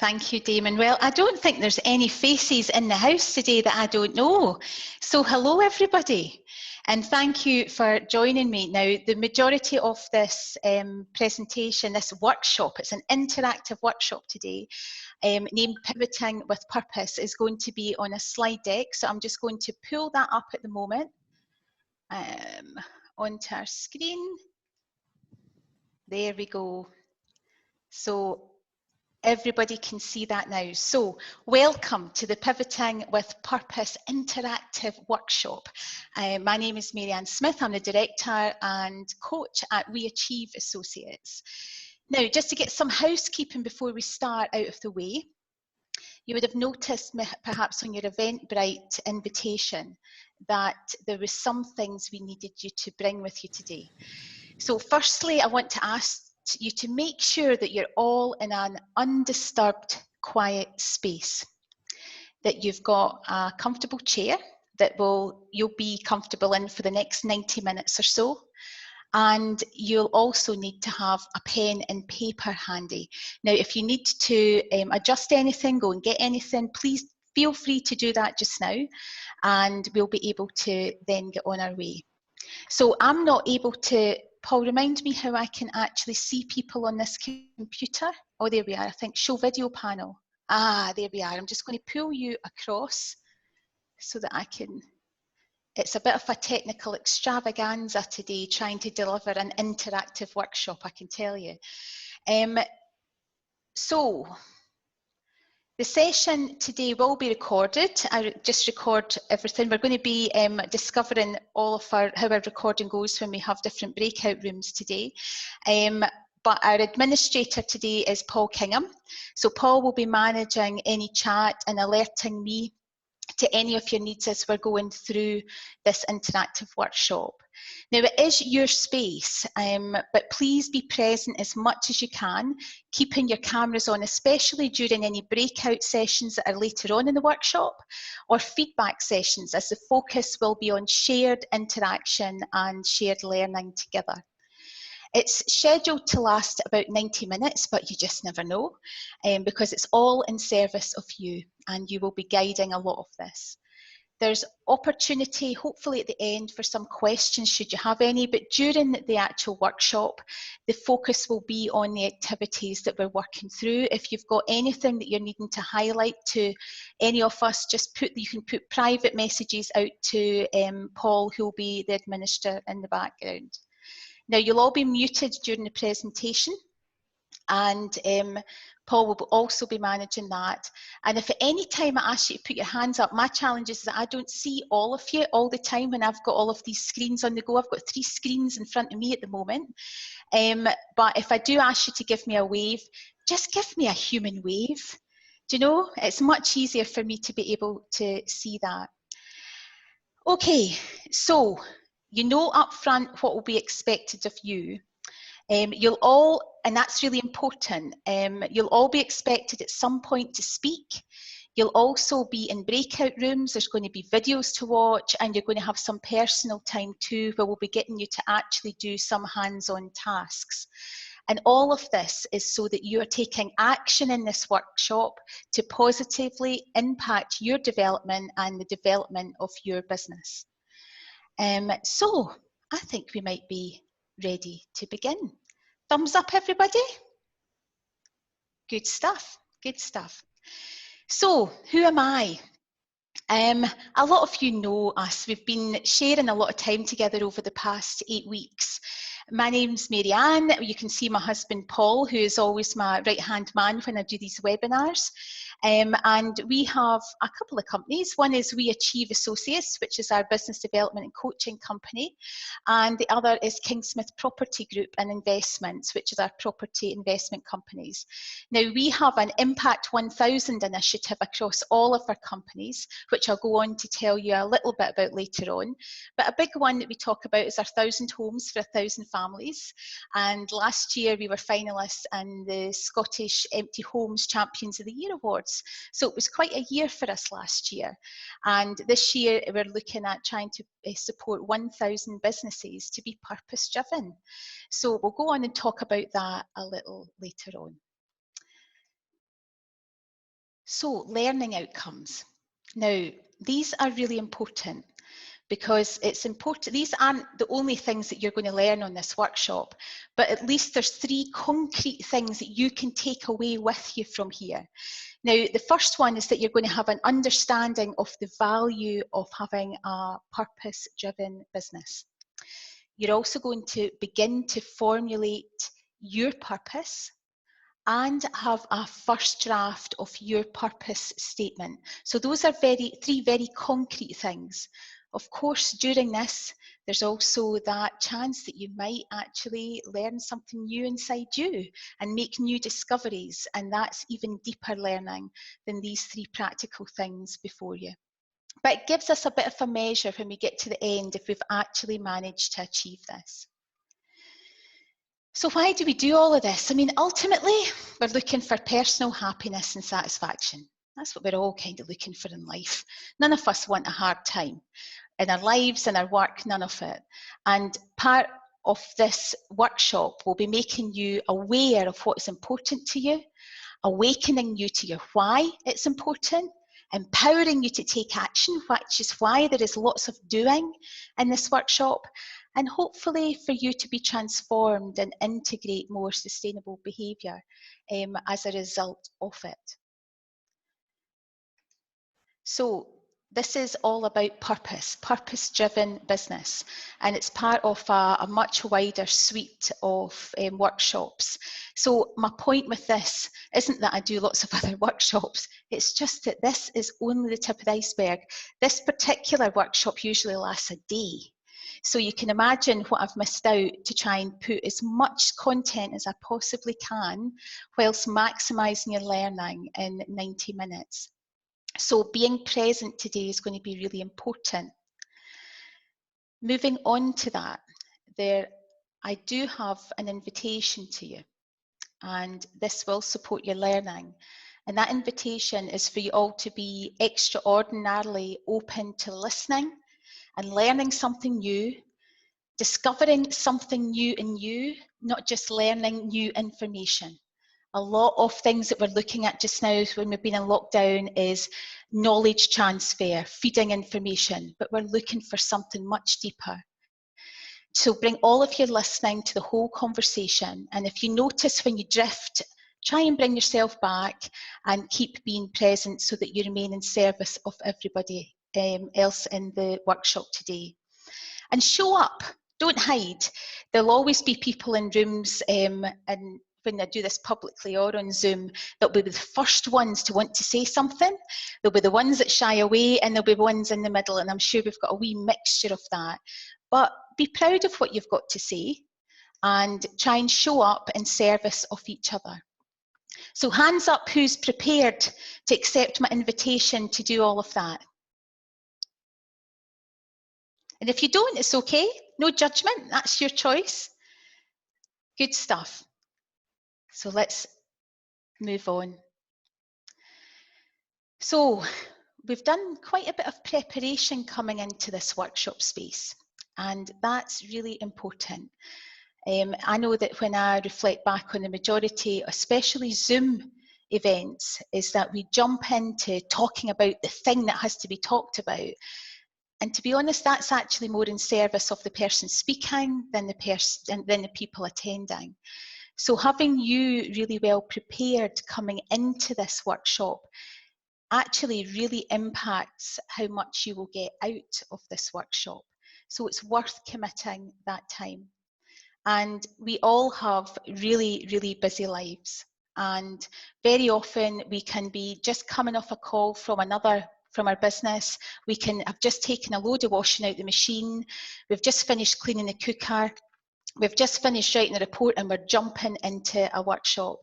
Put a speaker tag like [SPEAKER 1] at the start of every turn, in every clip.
[SPEAKER 1] Thank you, Damon. Well, I don't think there's any faces in the house today that I don't know. So hello, everybody. And thank you for joining me. Now, the majority of this presentation, this workshop, it's an interactive workshop today, named Pivoting with Purpose, is going to be on a slide deck. So I'm just going to pull that up at the moment onto our screen. There we go. So everybody can see that now. So welcome to the Pivoting with Purpose interactive workshop. My name is Mary-Ann Smith. I'm the director and coach at We Achieve Associates. Now, just to get some housekeeping before we start out of the way, you would have noticed perhaps on your Eventbrite invitation that there were some things we needed you to bring with you today. So firstly, I want to ask you to make sure that you're all in an undisturbed, quiet space, that you've got a comfortable chair that you'll be comfortable in for the next 90 minutes or so. And you'll also need to have a pen and paper handy. Now, if you need to adjust anything, go and get anything, please feel free to do that just now, and we'll be able to then get on our way. So I'm not able to, Paul, remind me how I can actually see people on this computer. Oh, there we are, I think, show video panel. Ah, there we are. I'm just going to pull you across so that I can, it's a bit of a technical extravaganza today, trying to deliver an interactive workshop, I can tell you. So, the session today will be recorded. I just record everything. We're going to be discovering all of how our recording goes when we have different breakout rooms today. But our administrator today is Paul Kingham. So Paul will be managing any chat and alerting me to any of your needs as we're going through this interactive workshop. Now, it is your space, but please be present as much as you can, keeping your cameras on, especially during any breakout sessions that are later on in the workshop, or feedback sessions, as the focus will be on shared interaction and shared learning together. It's scheduled to last about 90 minutes, but you just never know, because it's all in service of you, and you will be guiding a lot of this. There's opportunity, hopefully at the end, for some questions should you have any, but during the actual workshop, the focus will be on the activities that we're working through. If you've got anything that you're needing to highlight to any of us, you can put private messages out to Paul, who will be the administrator in the background. Now, you'll all be muted during the presentation, and Paul will also be managing that. And if at any time I ask you to put your hands up, my challenge is that I don't see all of you all the time when I've got all of these screens on the go. I've got 3 screens in front of me at the moment. But if I do ask you to give me a wave, just give me a human wave. Do you know? It's much easier for me to be able to see that. Okay, so you know up front what will be expected of you. You'll all, and that's really important, you'll all be expected at some point to speak. You'll also be in breakout rooms. There's going to be videos to watch, and you're going to have some personal time too, where we'll be getting you to actually do some hands-on tasks. And all of this is so that you are taking action in this workshop to positively impact your development and the development of your business. So I think we might be ready to begin. Thumbs up, everybody. Good stuff, good stuff. So who am I? A lot of you know us. We've been sharing a lot of time together over the past 8 weeks. My name's Mary-Ann. You can see my husband Paul, who is always my right-hand man when I do these webinars. And we have a couple of companies. One is We Achieve Associates, which is our business development and coaching company. And the other is Kingsmith Property Group and Investments, which is our property investment companies. Now, we have an Impact 1000 initiative across all of our companies, which I'll go on to tell you a little bit about later on. But a big one that we talk about is our 1,000 homes for 1,000 families. And last year we were finalists in the Scottish Empty Homes Champions of the Year Awards. So it was quite a year for us last year. And this year we're looking at trying to support 1,000 businesses to be purpose driven. So we'll go on and talk about that a little later on. So, learning outcomes. Now, these are really important because it's important. These aren't the only things that you're going to learn on this workshop, but at least there's 3 concrete things that you can take away with you from here. Now, the first one is that you're going to have an understanding of the value of having a purpose-driven business. You're also going to begin to formulate your purpose and have a first draft of your purpose statement. So those are 3 very concrete things. Of course, during this, there's also that chance that you might actually learn something new inside you and make new discoveries, and that's even deeper learning than these 3 practical things before you. But it gives us a bit of a measure when we get to the end if we've actually managed to achieve this. So why do we do all of this? I mean, ultimately, we're looking for personal happiness and satisfaction. That's what we're all kind of looking for in life. None of us want a hard time. In our lives, in our work, none of it. And part of this workshop will be making you aware of what is important to you, awakening you to your why it's important, empowering you to take action, which is why there is lots of doing in this workshop, and hopefully for you to be transformed and integrate more sustainable behaviour as a result of it. So this is all about purpose, purpose-driven business, and it's part of a much wider suite of workshops. So my point with this isn't that I do lots of other workshops, it's just that this is only the tip of the iceberg. This particular workshop usually lasts a day. So you can imagine what I've missed out to try and put as much content as I possibly can whilst maximising your learning in 90 minutes. So being present today is going to be really important. Moving on to that, I do have an invitation to you, and this will support your learning. And that invitation is for you all to be extraordinarily open to listening and learning something new, discovering something new in you, not just learning new information. A lot of things that we're looking at just now when we've been in lockdown is knowledge transfer, feeding information, but we're looking for something much deeper. So bring all of your listening to the whole conversation, and if you notice when you drift, try and bring yourself back and keep being present so that you remain in service of everybody else in the workshop today. And show up, don't hide. There'll always be people in rooms and when I do this publicly or on Zoom, they'll be the first ones to want to say something. There'll be the ones that shy away, and there'll be ones in the middle, and I'm sure we've got a wee mixture of that. But be proud of what you've got to say and try and show up in service of each other. So hands up who's prepared to accept my invitation to do all of that. And if you don't, it's okay. No judgment, that's your choice. Good stuff. So let's move on. So we've done quite a bit of preparation coming into this workshop space, and that's really important. I know that when I reflect back on the majority, especially Zoom events, is that we jump into talking about the thing that has to be talked about. And to be honest, that's actually more in service of the person speaking than the people attending. So having you really well prepared coming into this workshop actually really impacts how much you will get out of this workshop. So it's worth committing that time. And we all have really, really busy lives. And very often we can be just coming off a call from our business. We can have just taken a load of washing out the machine. We've just finished cleaning the cooker. We've just finished writing a report and we're jumping into a workshop.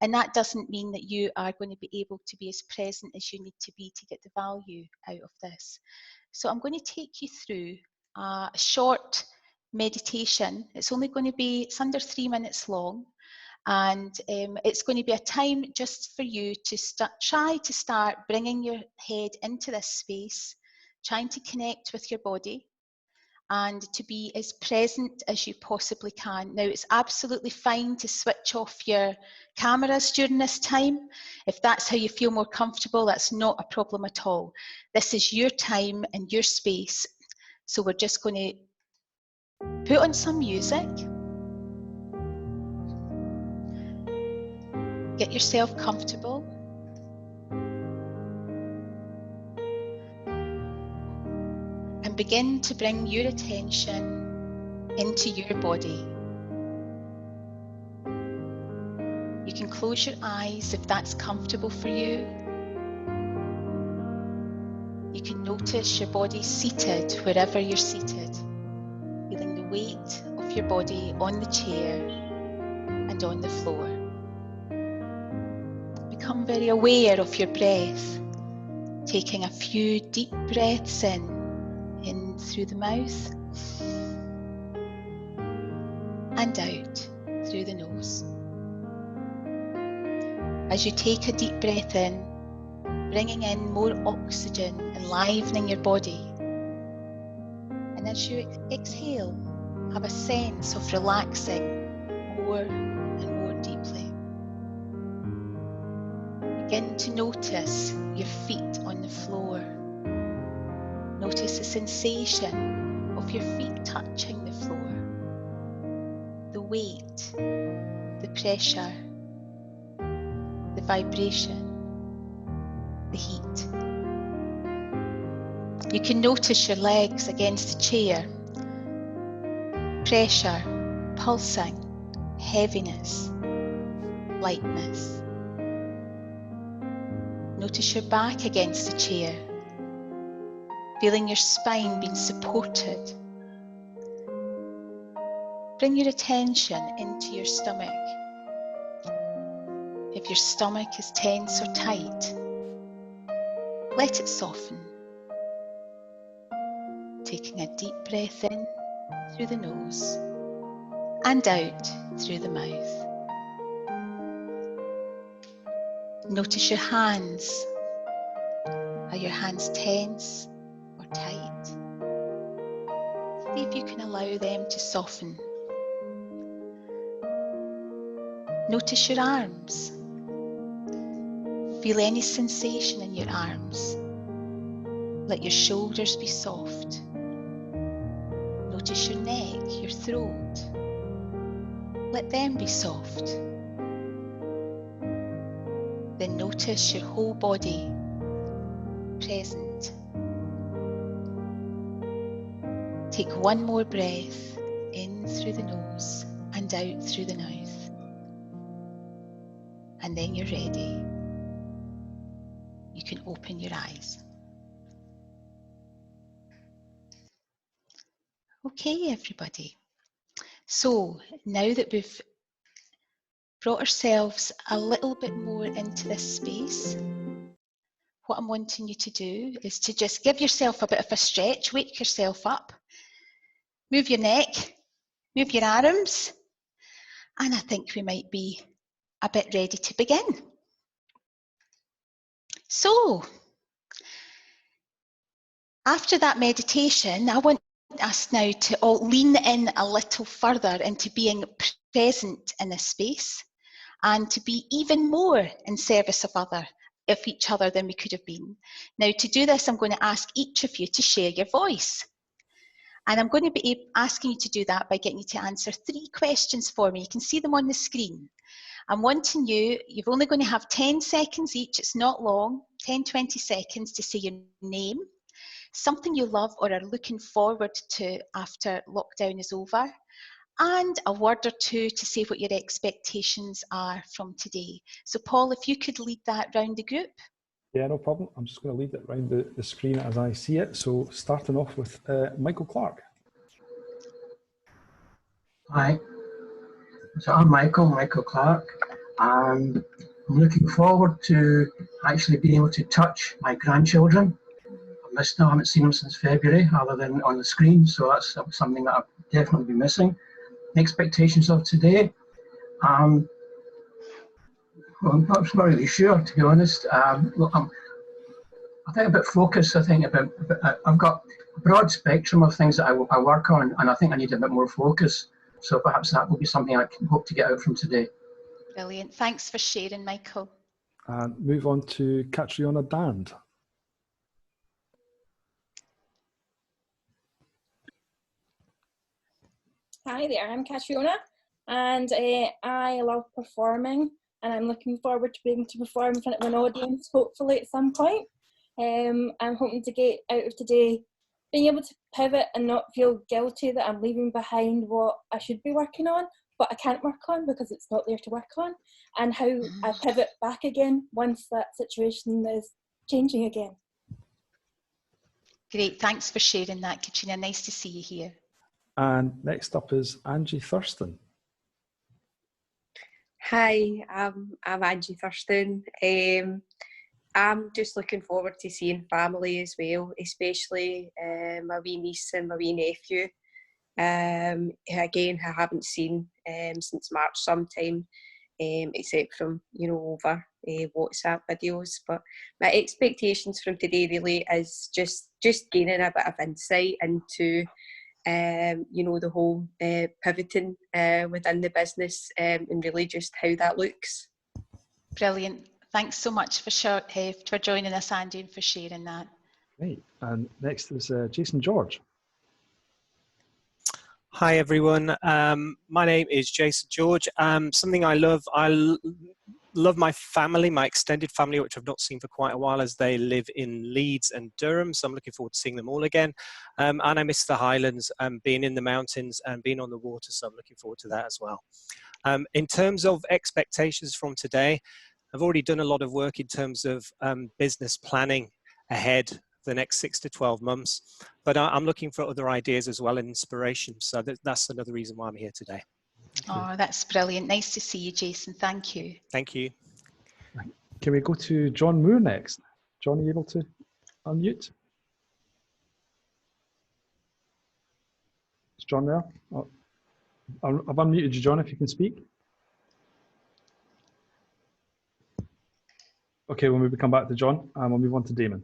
[SPEAKER 1] And that doesn't mean that you are going to be able to be as present as you need to be to get the value out of this. So I'm going to take you through a short meditation. It's under 3 minutes long. And it's going to be a time just for you to try to start bringing your head into this space, trying to connect with your body, and to be as present as you possibly can. Now, it's absolutely fine to switch off your cameras during this time. If that's how you feel more comfortable, that's not a problem at all. This is your time and your space. So we're just going to put on some music. Get yourself comfortable. And begin to bring your attention into your body. You can close your eyes if that's comfortable for you. You can notice your body seated wherever you're seated, feeling the weight of your body on the chair and on the floor. Become very aware of your breath, taking a few deep breaths in through the mouth and out through the nose. As you take a deep breath in, bringing in more oxygen, enlivening your body. And as you exhale, have a sense of relaxing more and more deeply. Begin to notice your feet on the floor. Notice the sensation of your feet touching the floor, the weight, the pressure, the vibration, the heat. You can notice your legs against the chair, pressure, pulsing, heaviness, lightness. Notice your back against the chair, feeling your spine being supported. Bring your attention into your stomach. If your stomach is tense or tight, let it soften. Taking a deep breath in through the nose and out through the mouth. Notice your hands. Are your hands tense or tight? See if you can allow them to soften. Notice your arms. Feel any sensation in your arms. Let your shoulders be soft. Notice your neck, your throat. Let them be soft. Then notice your whole body present. Take one more breath in through the nose and out through the mouth. And then you're ready. You can open your eyes. Okay, everybody. So now that we've brought ourselves a little bit more into this space, what I'm wanting you to do is to just give yourself a bit of a stretch, wake yourself up, move your neck, move your arms, and I think we might be a bit ready to begin. So, after that meditation, I want us now to all lean in a little further into being present in this space and to be even more in service of each other than we could have been. Now, to do this, I'm going to ask each of you to share your voice. And I'm going to be asking you to do that by getting you to answer 3 questions for me. You can see them on the screen. I'm wanting you're only going to have 10 seconds each, it's not long, 10, 20 seconds to say your name, something you love or are looking forward to after lockdown is over, and a word or two to say what your expectations are from today. So Paul, if you could lead that round the group.
[SPEAKER 2] Yeah, no problem. I'm just going to lead it around the screen as I see it. So starting off with Michael Clark.
[SPEAKER 3] Hi, so I'm Michael Clark, and I'm looking forward to actually being able to touch my grandchildren. I've missed them, I haven't seen them since February, other than on the screen, so that's something that I'll definitely be missing. Expectations of today, well, I'm not really sure, to be honest. Look, I think about focus. I think about I've got a broad spectrum of things that I work on, and I think I need a bit more focus. So perhaps that will be something I can hope to get out from today.
[SPEAKER 1] Brilliant. Thanks for sharing, Michael.
[SPEAKER 2] And move on to Catriona Dand.
[SPEAKER 4] Hi there, I'm Catriona, and I love performing, and I'm looking forward to being able to perform in front of an audience, hopefully at some point. I'm hoping to get out of today being able to pivot and not feel guilty that I'm leaving behind what I should be working on, but I can't work on because it's not there to work on, and how I pivot back again once that situation is changing again.
[SPEAKER 1] Great, thanks for sharing that, Katrina. Nice to see you here.
[SPEAKER 2] And next up is Angie Thurston.
[SPEAKER 5] Hi, I'm Angie Thurston. I'm just looking forward to seeing family as well, especially my wee niece and my wee nephew. Again, I haven't seen since March sometime, except from, over WhatsApp videos. But my expectations from today really is just gaining a bit of insight into the whole pivoting within the business, and really just how that looks.
[SPEAKER 1] Brilliant. Thanks so much for joining us, Andy, and for sharing that.
[SPEAKER 2] Great. And next is Jason George.
[SPEAKER 6] Hi everyone, my name is Jason George. Something I love my family, my extended family, which I've not seen for quite a while, as they live in Leeds and Durham, so I'm looking forward to seeing them all again. And I miss the Highlands and being in the mountains and being on the water, so I'm looking forward to that as well. In terms of expectations from today, I've already done a lot of work in terms of business planning ahead the next 6 to 12 months, but I'm looking for other ideas as well and inspiration. So that's another reason why I'm here today.
[SPEAKER 1] Oh, that's brilliant. Nice to see you, Jason. Thank you.
[SPEAKER 6] Thank you.
[SPEAKER 2] Can we go to John Moore next? John, are you able to unmute? Is John there? Oh, I've unmuted you, John, if you can speak. Okay, we'll maybe come back to John and we'll move on to Damon.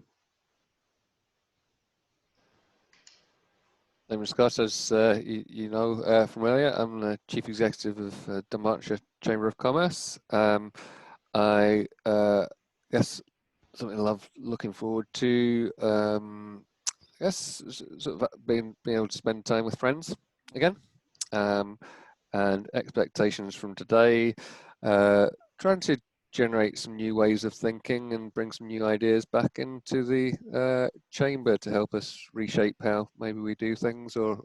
[SPEAKER 7] Damon Scott, as you know from earlier, I'm the Chief Executive of Dunbartonshire Chamber of Commerce. I guess something I love looking forward to, I guess, sort of being able to spend time with friends again, and expectations from today, trying to generate some new ways of thinking and bring some new ideas back into the chamber to help us reshape how maybe we do things, or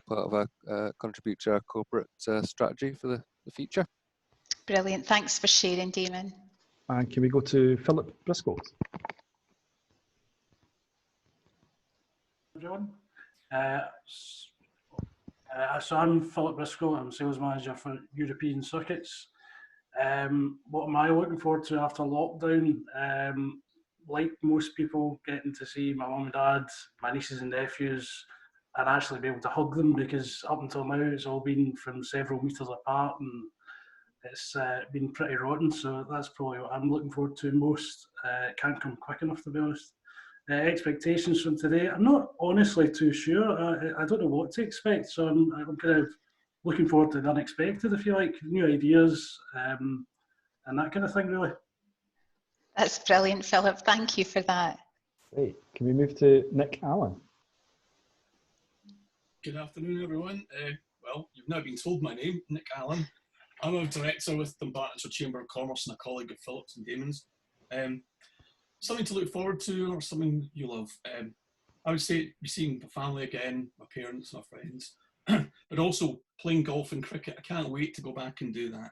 [SPEAKER 7] part of our contribute to our corporate strategy for the future.
[SPEAKER 1] Brilliant. Thanks for sharing, Damon.
[SPEAKER 2] And can we go to Philip Briscoe?
[SPEAKER 8] Everyone. So I'm Philip Briscoe. I'm sales manager for European circuits. What am I looking forward to after lockdown? Like most people, getting to see my mum and dad, my nieces and nephews, and actually be able to hug them, because up until now it's all been from several metres apart, and it's been pretty rotten. So that's probably what I'm looking forward to most. It can't come quick enough, to be honest. Expectations from today, I'm not honestly too sure. I don't know what to expect, so I'm kind of looking forward to the unexpected, if you like, new ideas, and that kind of thing, really.
[SPEAKER 1] That's brilliant, Philip. Thank you for that.
[SPEAKER 2] Great. Can we move to Nick Allen?
[SPEAKER 9] Good afternoon, everyone. Well, you've now been told my name, Nick Allen. I'm a director with Dunbartonshire Chamber of Commerce and a colleague of Philip's and Damon's. Something to look forward to, or something you love. I would say be seeing my family again, my parents, my friends, but also playing golf and cricket. I can't wait to go back and do that.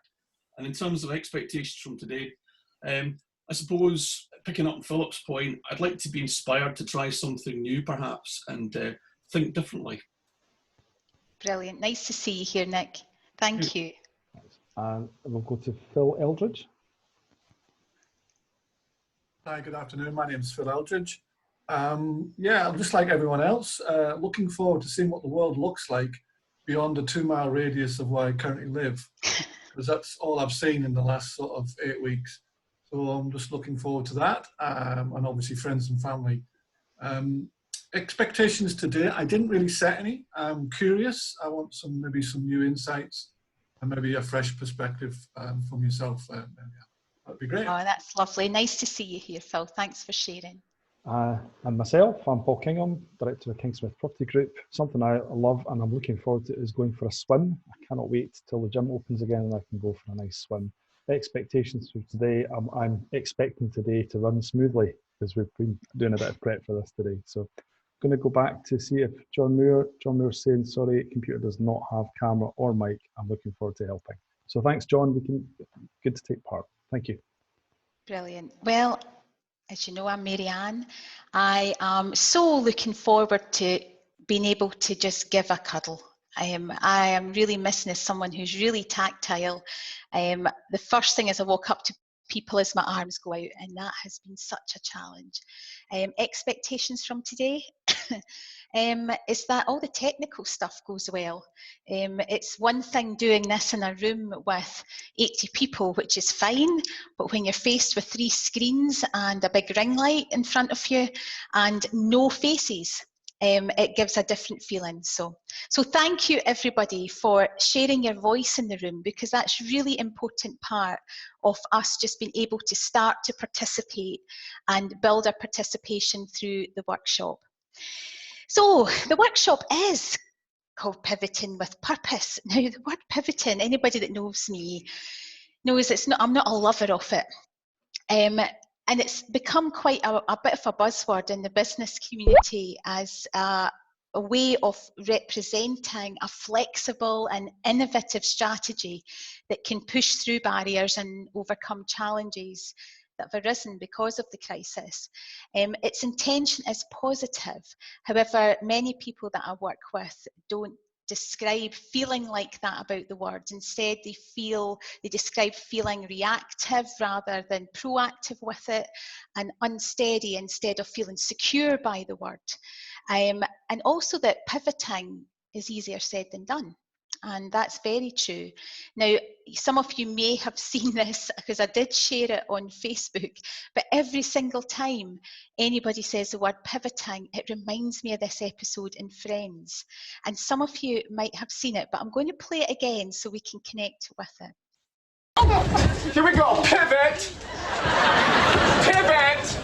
[SPEAKER 9] And in terms of expectations from today, I suppose, picking up on Philip's point, I'd like to be inspired to try something new, perhaps, and think differently.
[SPEAKER 1] Brilliant. Nice to see you here, Nick. Thank you.
[SPEAKER 2] And we'll go to Phil Eldridge.
[SPEAKER 10] Hi, good afternoon. My name is Phil Eldridge. Yeah, I'm just like everyone else, looking forward to seeing what the world looks like beyond a 2-mile radius of where I currently live, because that's all I've seen in the last sort of 8 weeks. So I'm just looking forward to that, and obviously friends and family. Expectations today, I didn't really set any. I'm curious. I want maybe some new insights and maybe a fresh perspective from yourself. Yeah, that'd be great.
[SPEAKER 1] Oh, that's lovely. Nice to see you here, Phil. Thanks for sharing.
[SPEAKER 2] And myself, I'm Paul Kingham, Director of Kingsmith Property Group. Something I love and I'm looking forward to is going for a swim. I cannot wait till the gym opens again and I can go for a nice swim. Expectations for today, I'm expecting today to run smoothly because we've been doing a bit of prep for this today. So I'm going to go back to see if John Moore's saying, sorry, computer does not have camera or mic. I'm looking forward to helping. So thanks, John. Good to take part. Thank you.
[SPEAKER 1] Brilliant. Well, as you know, I'm Marianne. I am so looking forward to being able to just give a cuddle. I am really missing as someone who's really tactile. The first thing as I walk up to people is my arms go out, and that has been such a challenge. Expectations from today is that all the technical stuff goes well. It's one thing doing this in a room with 80 people, which is fine, but when you're faced with 3 screens and a big ring light in front of you and no faces, it gives a different feeling. So thank you everybody for sharing your voice in the room, because that's really important part of us just being able to start to participate and build our participation through the workshop. So the workshop is called Pivoting with Purpose. Now the word pivoting, anybody that knows me knows I'm not a lover of it. And it's become quite a bit of a buzzword in the business community as a way of representing a flexible and innovative strategy that can push through barriers and overcome challenges that have arisen because of the crisis. Its intention is positive. However, many people that I work with don't describe feeling like that about the word. Instead, they describe feeling reactive rather than proactive with it, and unsteady instead of feeling secure by the word. And also that pivoting is easier said than done. And that's very true. Now, some of you may have seen this because I did share it on Facebook, but every single time anybody says the word pivoting, it reminds me of this episode in Friends. And some of you might have seen it, but I'm going to play it again so we can connect with it.
[SPEAKER 11] Here we go, pivot, pivot,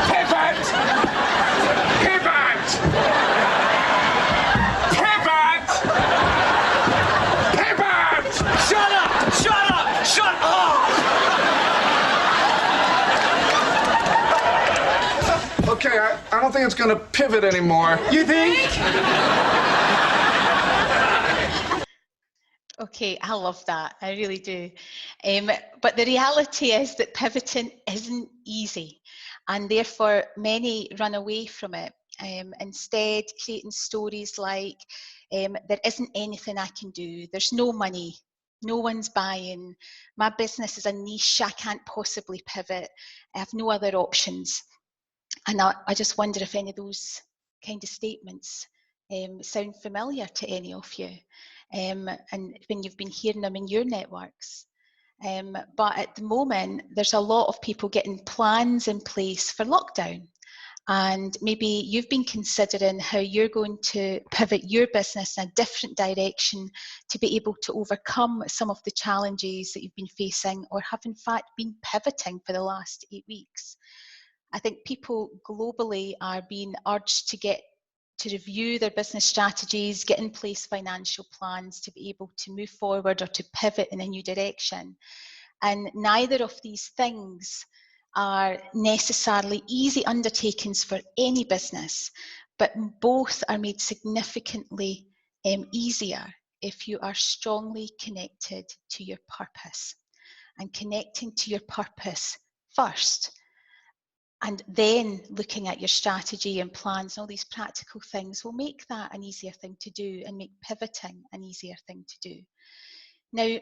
[SPEAKER 11] pivot, pivot. Okay, I don't think it's going to pivot anymore. You think?
[SPEAKER 1] Okay, I love that. I really do. But the reality is that pivoting isn't easy, and therefore many run away from it. Instead, creating stories like, there isn't anything I can do, there's no money, no one's buying, my business is a niche, I can't possibly pivot, I have no other options. And I just wonder if any of those kind of statements sound familiar to any of you, and when you've been hearing them in your networks. But at the moment, there's a lot of people getting plans in place for lockdown. And maybe you've been considering how you're going to pivot your business in a different direction to be able to overcome some of the challenges that you've been facing, or have in fact been pivoting for the last 8 weeks. I think people globally are being urged to review their business strategies, get in place financial plans to be able to move forward or to pivot in a new direction. And neither of these things are necessarily easy undertakings for any business, but both are made significantly easier if you are strongly connected to your purpose. And connecting to your purpose first, and then looking at your strategy and plans and all these practical things will make that an easier thing to do and make pivoting an easier thing to do. Now,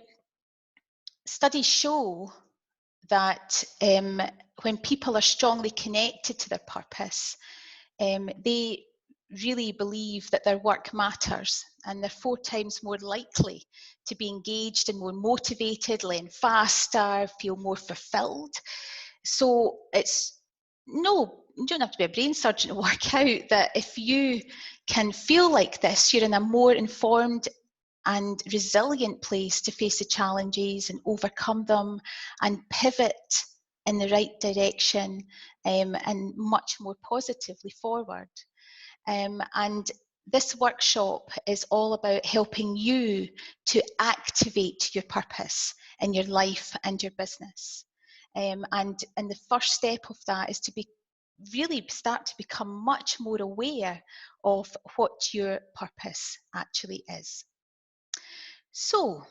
[SPEAKER 1] studies show that when people are strongly connected to their purpose, they really believe that their work matters and they're 4 times more likely to be engaged and more motivated, learn faster, feel more fulfilled. So you don't have to be a brain surgeon to work out that if you can feel like this, you're in a more informed and resilient place to face the challenges and overcome them and pivot in the right direction, and much more positively forward. And this workshop is all about helping you to activate your purpose in your life and your business. And the first step of that is to really start to become much more aware of what your purpose actually is. So,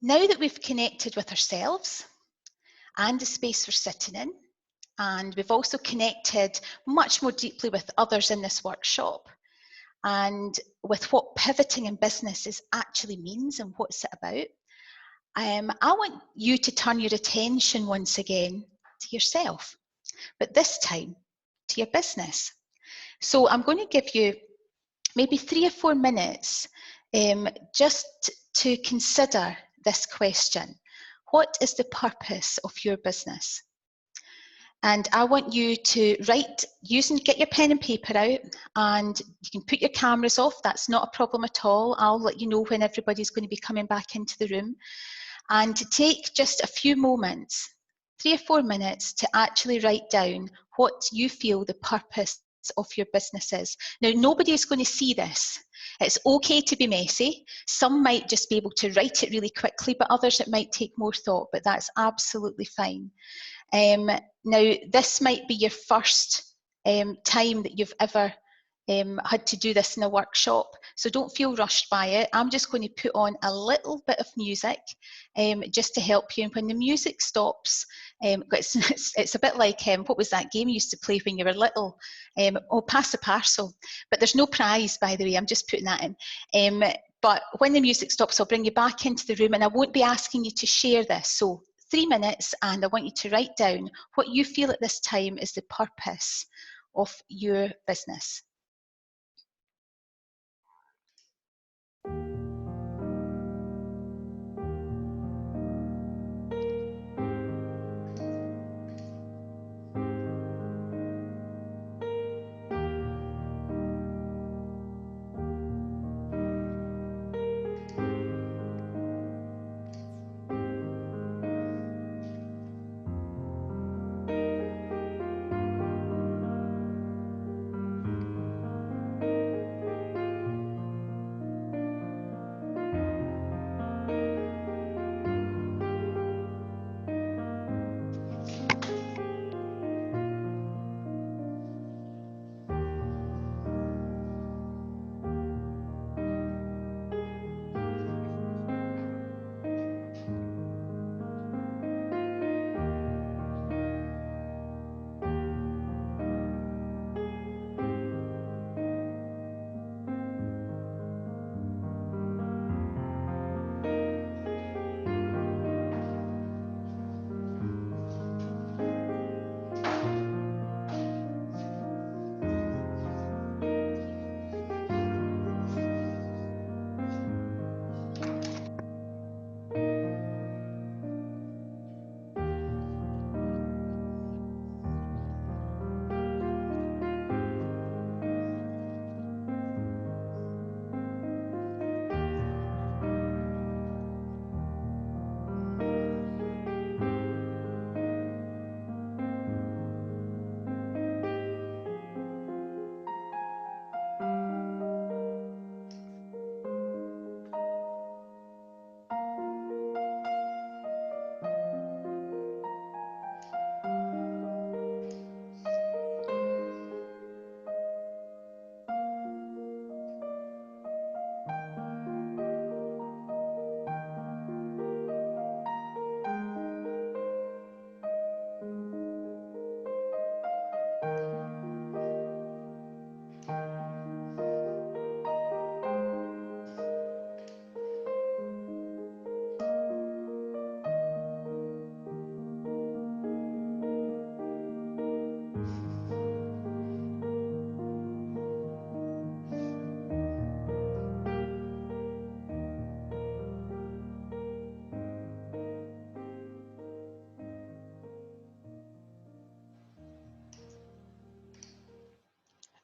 [SPEAKER 1] now that we've connected with ourselves and the space we're sitting in, and we've also connected much more deeply with others in this workshop, and with what pivoting in business actually means and what's it about, I want you to turn your attention once again to yourself, but this time to your business. So I'm going to give you maybe 3 or 4 minutes just to consider this question. What is the purpose of your business? And I want you to get your pen and paper out, and you can put your cameras off. That's not a problem at all. I'll let you know when everybody's going to be coming back into the room. And to take just a few moments, 3 or 4 minutes, to actually write down what you feel the purpose of your business is. Now, nobody is going to see this. It's okay to be messy. Some might just be able to write it really quickly, but others it might take more thought, but that's absolutely fine. Now, this might be your first time that you've ever had to do this in a workshop, so don't feel rushed by it. I'm just going to put on a little bit of music just to help you, and when the music stops, it's a bit like what was that game you used to play when you were little? Pass the parcel, but there's no prize, by the way. I'm just putting that in. But when the music stops, I'll bring you back into the room, and I won't be asking you to share this. So 3 minutes, and I want you to write down what you feel at this time is the purpose of your business.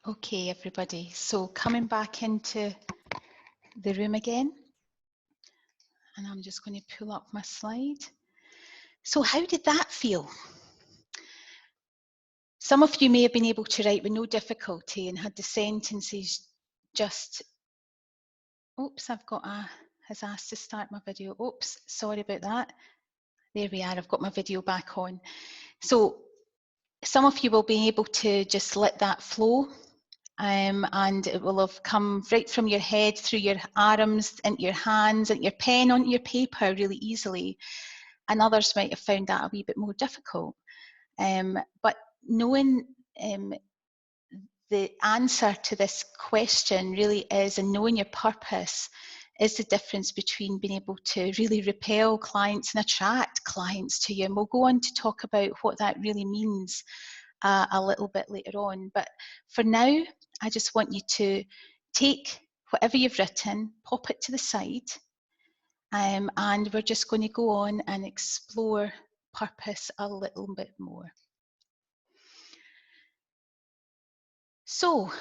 [SPEAKER 1] Okay, everybody, so coming back into the room again, and I'm just going to pull up my slide. So how did that feel? Some of you may have been able to write with no difficulty and had the sentences just, oops, has asked to start my video. Oops, sorry about that. There we are, I've got my video back on. So some of you will be able to just let that flow, and it will have come right from your head through your arms, into your hands, and your pen onto your paper really easily. And others might have found that a wee bit more difficult. But knowing the answer to this question really is, and knowing your purpose is the difference between being able to really repel clients and attract clients to you. And we'll go on to talk about what that really means a little bit later on. But for now, I just want you to take whatever you've written, pop it to the side, and we're just going to go on and explore purpose a little bit more. So,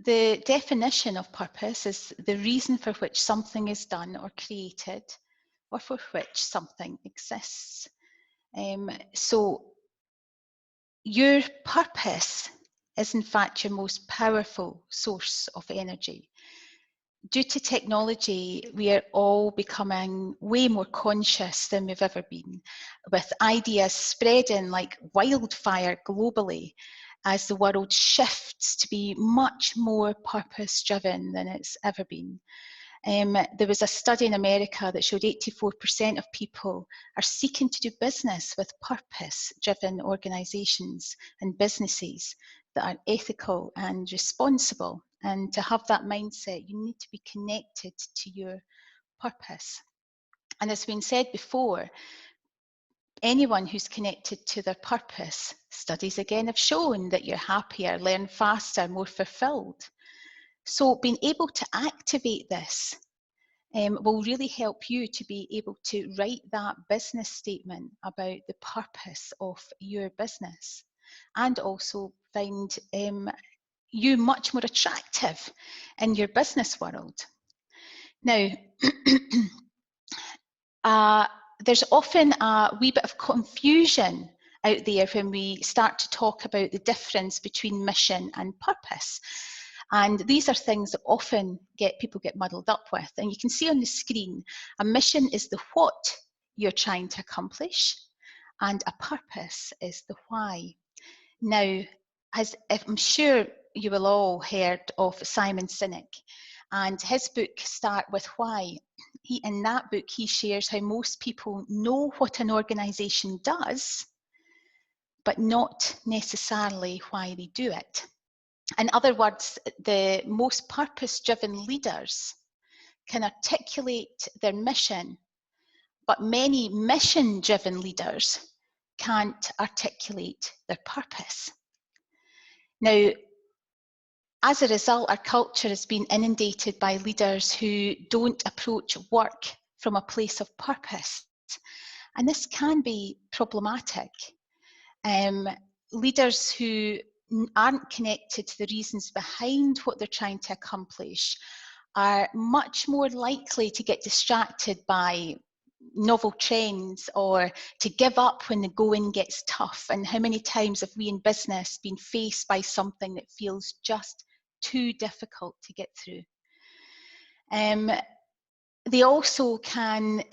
[SPEAKER 1] the definition of purpose is the reason for which something is done or created, or for which something exists. So your purpose is in fact your most powerful source of energy. Due to technology, we are all becoming way more conscious than we've ever been, with ideas spreading like wildfire globally as the world shifts to be much more purpose-driven than it's ever been. There was a study in America that showed 84% of people are seeking to do business with purpose-driven organisations and businesses that are ethical and responsible. And to have that mindset, you need to be connected to your purpose. And as been said before, anyone who's connected to their purpose, studies again have shown that you're happier, learn faster, more fulfilled. So being able to activate this will really help you to be able to write that business statement about the purpose of your business, and also find you much more attractive in your business world. Now, there's often a wee bit of confusion out there when we start to talk about the difference between mission and purpose. And these are things that often people get muddled up with. And you can see on the screen, a mission is the what you're trying to accomplish, and a purpose is the why. Now, I'm sure you will all heard of Simon Sinek, and his book Start With Why. In that book, he shares how most people know what an organisation does, but not necessarily why they do it. In other words, the most purpose-driven leaders can articulate their mission, but many mission-driven leaders can't articulate their purpose. Now, as a result, our culture has been inundated by leaders who don't approach work from a place of purpose. And this can be problematic. Leaders who aren't connected to the reasons behind what they're trying to accomplish are much more likely to get distracted by novel trends or to give up when the going gets tough. And how many times have we in business been faced by something that feels just too difficult to get through? They also can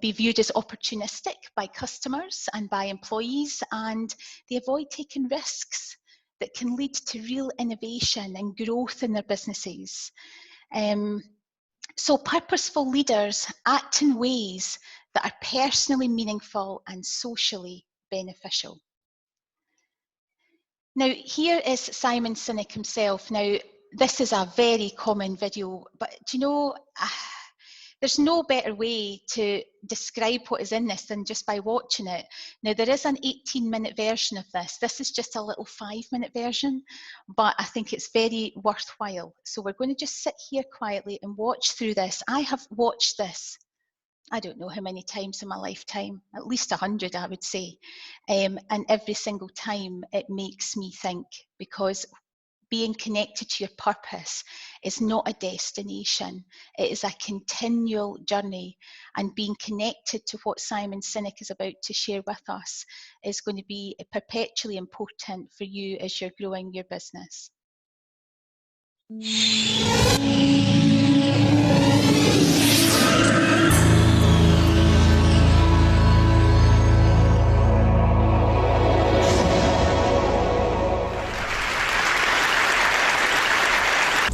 [SPEAKER 1] be viewed as opportunistic by customers and by employees, and they avoid taking risks that can lead to real innovation and growth in their businesses. So purposeful leaders act in ways that are personally meaningful and socially beneficial. Now, here is Simon Sinek himself. Now, this is a very common video, but do you know, there's no better way to describe what is in this than just by watching it. Now, there is an 18-minute version of this. This is just a little 5-minute version, but I think it's very worthwhile. So we're going to just sit here quietly and watch through this. I have watched this, I don't know how many times in my lifetime, at least 100, I would say. And every single time it makes me think, because being connected to your purpose is not a destination. It is a continual journey, and being connected to what Simon Sinek is about to share with us is going to be perpetually important for you as you're growing your business.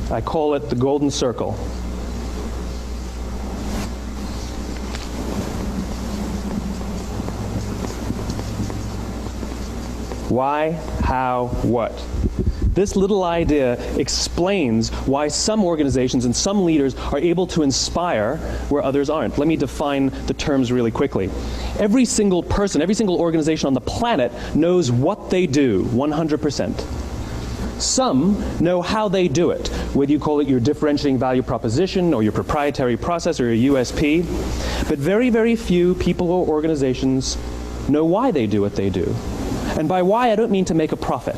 [SPEAKER 12] I call it the golden circle. Why, how, what? This little idea explains why some organizations and some leaders are able to inspire where others aren't. Let me define the terms really quickly. Every single person, every single organization on the planet knows what they do 100%. Some know how they do it, whether you call it your differentiating value proposition or your proprietary process or your USP. But very, very few people or organizations know why they do what they do. And by why, I don't mean to make a profit.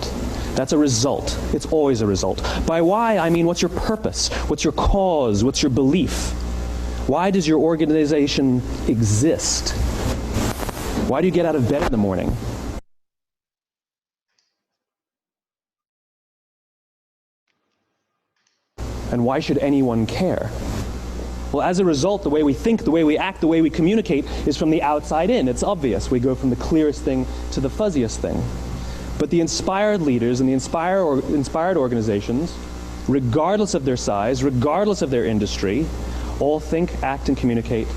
[SPEAKER 12] That's a result. It's always a result. By why, I mean what's your purpose? What's your cause? What's your belief? Why does your organization exist? Why do you get out of bed in the morning? And why should anyone care? Well, as a result, the way we think, the way we act, the way we communicate is from the outside in. It's obvious. We go from the clearest thing to the fuzziest thing. But the inspired leaders and the inspired organizations, regardless of their size, regardless of their industry, all think, act, and communicate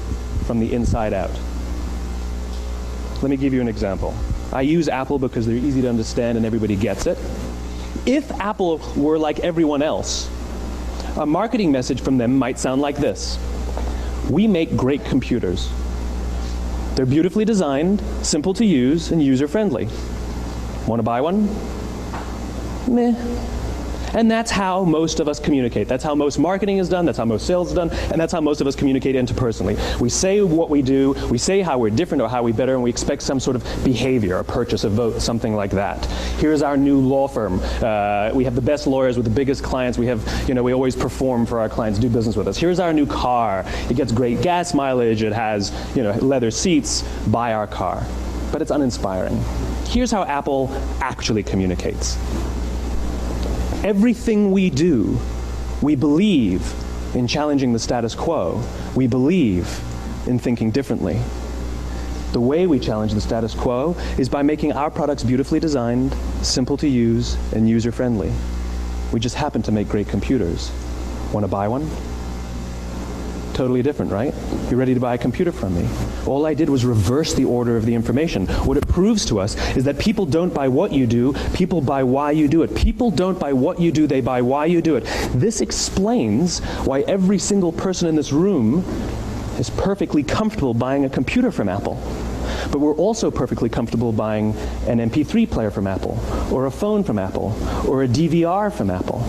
[SPEAKER 12] from the inside out. Let me give you an example. I use Apple because they're easy to understand and everybody gets it. If Apple were like everyone else, a marketing message from them might sound like this. We make great computers. They're beautifully designed, simple to use, and user-friendly. Want to buy one? Meh. And that's how most of us communicate. That's how most marketing is done, that's how most sales is done, and that's how most of us communicate interpersonally. We say what we do, we say how we're different or how we're better, and we expect some sort of behavior, a purchase, a vote, something like that. Here's our new law firm. We have the best lawyers with the biggest clients. We have, we always perform for our clients, do business with us. Here's our new car. It gets great gas mileage. It has, leather seats. Buy our car. But it's uninspiring. Here's how Apple actually communicates. Everything we do, we believe in challenging the status quo. We believe in thinking differently. The way we challenge the status quo is by making our products beautifully designed, simple to use, and user-friendly. We just happen to make great computers. Want to buy one? Totally different, right? You're ready to buy a computer from me. All I did was reverse the order of the information. What it proves to us is that people don't buy what you do, people buy why you do it. People don't buy what you do, they buy why you do it. This explains why every single person in this room is perfectly comfortable buying a computer from Apple. But we're also perfectly comfortable buying an MP3 player from Apple, or a phone from Apple, or a DVR from Apple.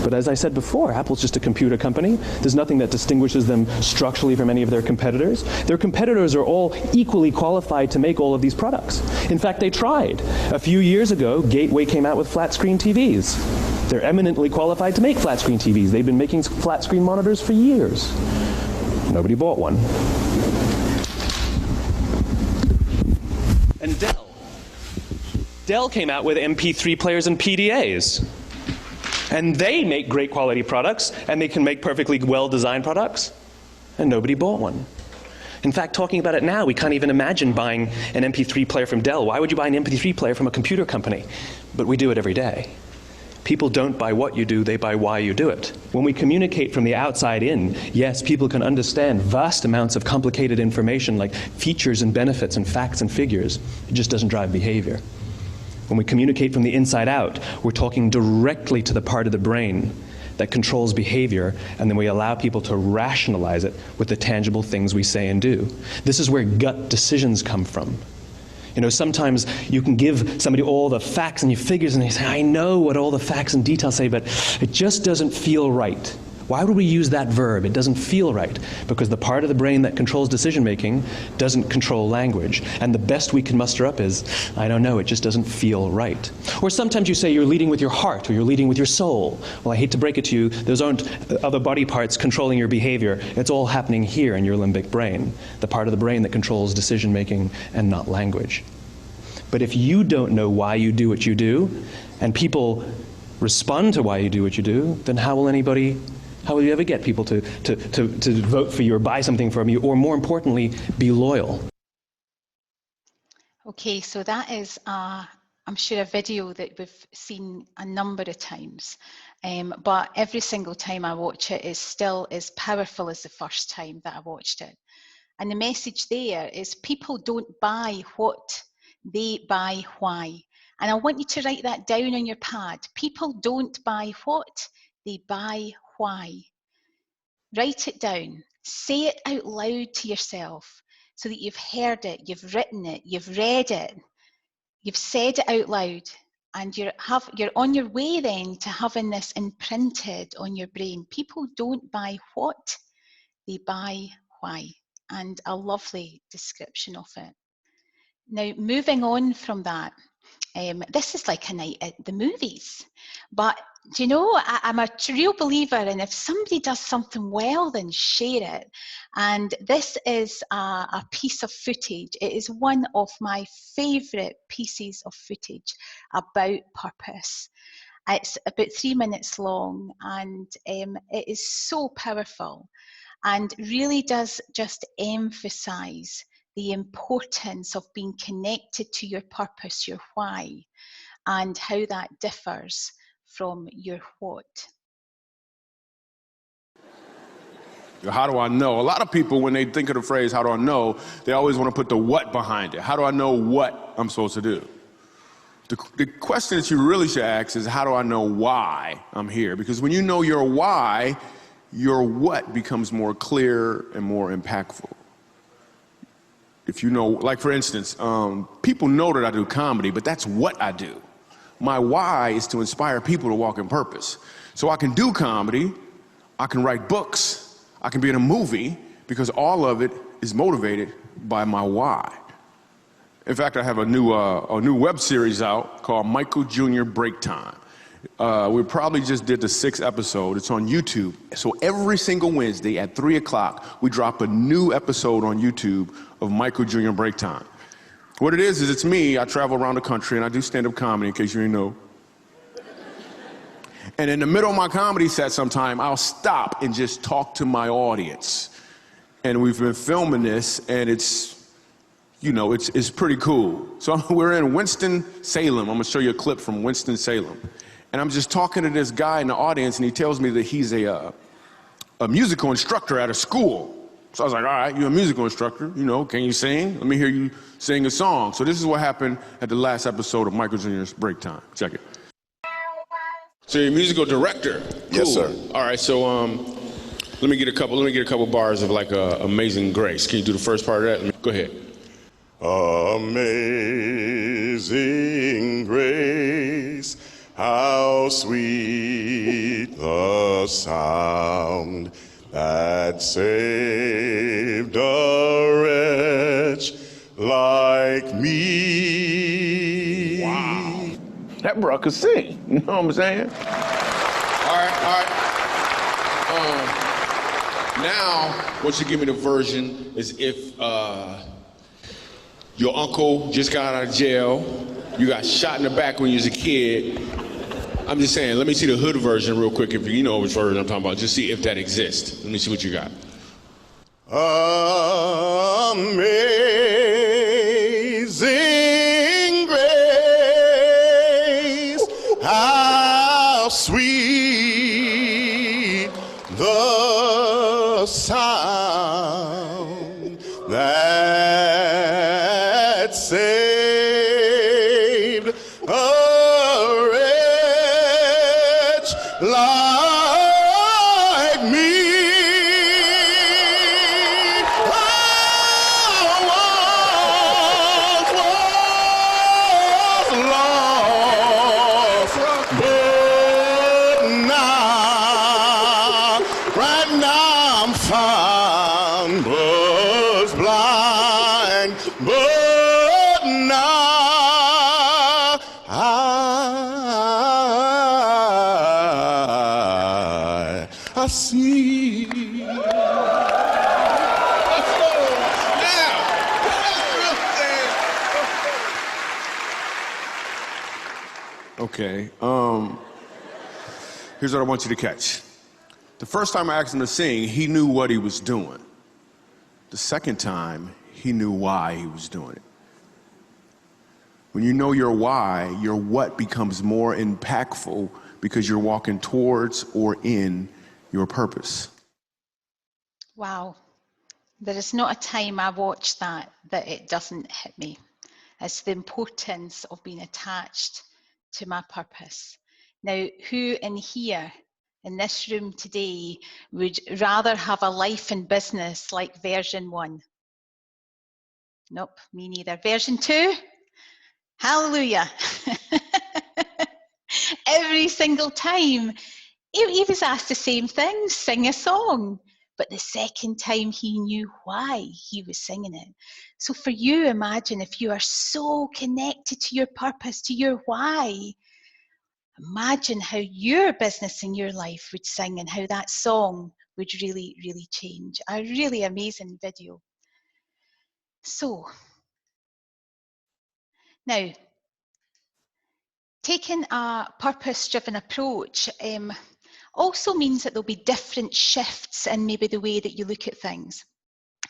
[SPEAKER 12] But as I said before, Apple's just a computer company. There's nothing that distinguishes them structurally from any of their competitors. Their competitors are all equally qualified to make all of these products. In fact, they tried. A few years ago, Gateway came out with flat-screen TVs. They're eminently qualified to make flat-screen TVs. They've been making flat-screen monitors for years. Nobody bought one. And Dell came out with MP3 players and PDAs. And they make great quality products, and they can make perfectly well-designed products, and nobody bought one. In fact, talking about it now, we can't even imagine buying an MP3 player from Dell. Why would you buy an MP3 player from a computer company? But we do it every day. People don't buy what you do, they buy why you do it. When we communicate from the outside in, yes, people can understand vast amounts of complicated information like features and benefits and facts and figures. It just doesn't drive behavior. When we communicate from the inside out, we're talking directly to the part of the brain that controls behavior, and then we allow people to rationalize it with the tangible things we say and do. This is where gut decisions come from. Sometimes you can give somebody all the facts and figures, and they say, I know what all the facts and details say, but it just doesn't feel right. Why would we use that verb? It doesn't feel right, because the part of the brain that controls decision-making doesn't control language. And the best we can muster up is, I don't know, it just doesn't feel right. Or sometimes you say you're leading with your heart, or you're leading with your soul. Well, I hate to break it to you, those aren't other body parts controlling your behavior. It's all happening here in your limbic brain, the part of the brain that controls decision-making and not language. But if you don't know why you do what you do, and people respond to why you do what you do, then how will you ever get people to vote for you or buy something from you, or more importantly, be loyal?
[SPEAKER 1] Okay, so that is, I'm sure, a video that we've seen a number of times, but every single time I watch it is still as powerful as the first time that I watched it. And the message there is people don't buy what, they buy why. And I want you to write that down on your pad. People don't buy what, they buy why. Write it down. Say it out loud to yourself so that you've heard it, you've written it, you've read it, you've said it out loud, and you're on your way then to having this imprinted on your brain. People don't buy what, they buy why. And a lovely description of it. Now, moving on from that, this is like a night at the movies. But, do you know, I'm a real believer in if somebody does something well, then share it. And this is a piece of footage. It is one of my favourite pieces of footage about purpose. It's about 3 minutes long, and it is so powerful and really does just emphasise the importance of being connected to your purpose, your why, and how that differs from your what.
[SPEAKER 13] How do I know? A lot of people, when they think of the phrase, how do I know, they always want to put the what behind it. How do I know what I'm supposed to do? The question that you really should ask is, how do I know why I'm here? Because when you know your why, your what becomes more clear and more impactful. If you know, like for instance, people know that I do comedy, but that's what I do. My why is to inspire people to walk in purpose. So I can do comedy, I can write books, I can be in a movie, because all of it is motivated by my why. In fact, I have a new web series out called Michael Jr. Break Time. We probably just did the 6th episode. It's on YouTube. So every single Wednesday at 3 o'clock, we drop a new episode on YouTube of Michael Jr. Break Time. What it is it's me. I travel around the country and I do stand-up comedy, in case you didn't know. And in the middle of my comedy set sometime, I'll stop and just talk to my audience. And we've been filming this, and it's, you know, it's pretty cool. So we're in Winston-Salem. I'm gonna show you a clip from Winston-Salem. And I'm just talking to this guy in the audience, and he tells me that he's a musical instructor at a school. So I was like, all right, you're a musical instructor, you know, can you sing? Let me hear you sing a song. So this is what happened at the last episode of Michael Jr.'s Break Time. Check it. So you're a musical director? Cool.
[SPEAKER 14] Yes, sir.
[SPEAKER 13] All right, so let me get a couple bars of like Amazing Grace. Can you do the first part of that? Go ahead.
[SPEAKER 14] Amazing grace, how sweet the sound that saved a wretch like me.
[SPEAKER 13] Wow. That bro could sing, you know what I'm saying? All right. Now, what you give me the version is if your uncle just got out of jail, you got shot in the back when you was a kid. I'm just saying, let me see the hood version real quick, if you know which version I'm talking about. Just see if that exists. Let me see what you got.
[SPEAKER 14] Amazing grace, how sweet the sound that saved a wretch like me. I once was lost, but now
[SPEAKER 13] I see. Okay, here's what I want you to catch. The first time I asked him to sing, he knew what he was doing. The second time, he knew why he was doing it. When you know your why, your what becomes more impactful because you're walking towards or in your purpose.
[SPEAKER 1] Wow. There is not a time I watch that it doesn't hit me. It's the importance of being attached to my purpose. Now, who in here, in this room today, would rather have a life and business like version 1? Nope, me neither. Version 2? Hallelujah. Every single time. He was asked the same thing, sing a song. But the second time he knew why he was singing it. So for you, imagine if you are so connected to your purpose, to your why, imagine how your business and your life would sing and how that song would really, really change. A really amazing video. So, now, taking a purpose-driven approach also means that there'll be different shifts in maybe the way that you look at things.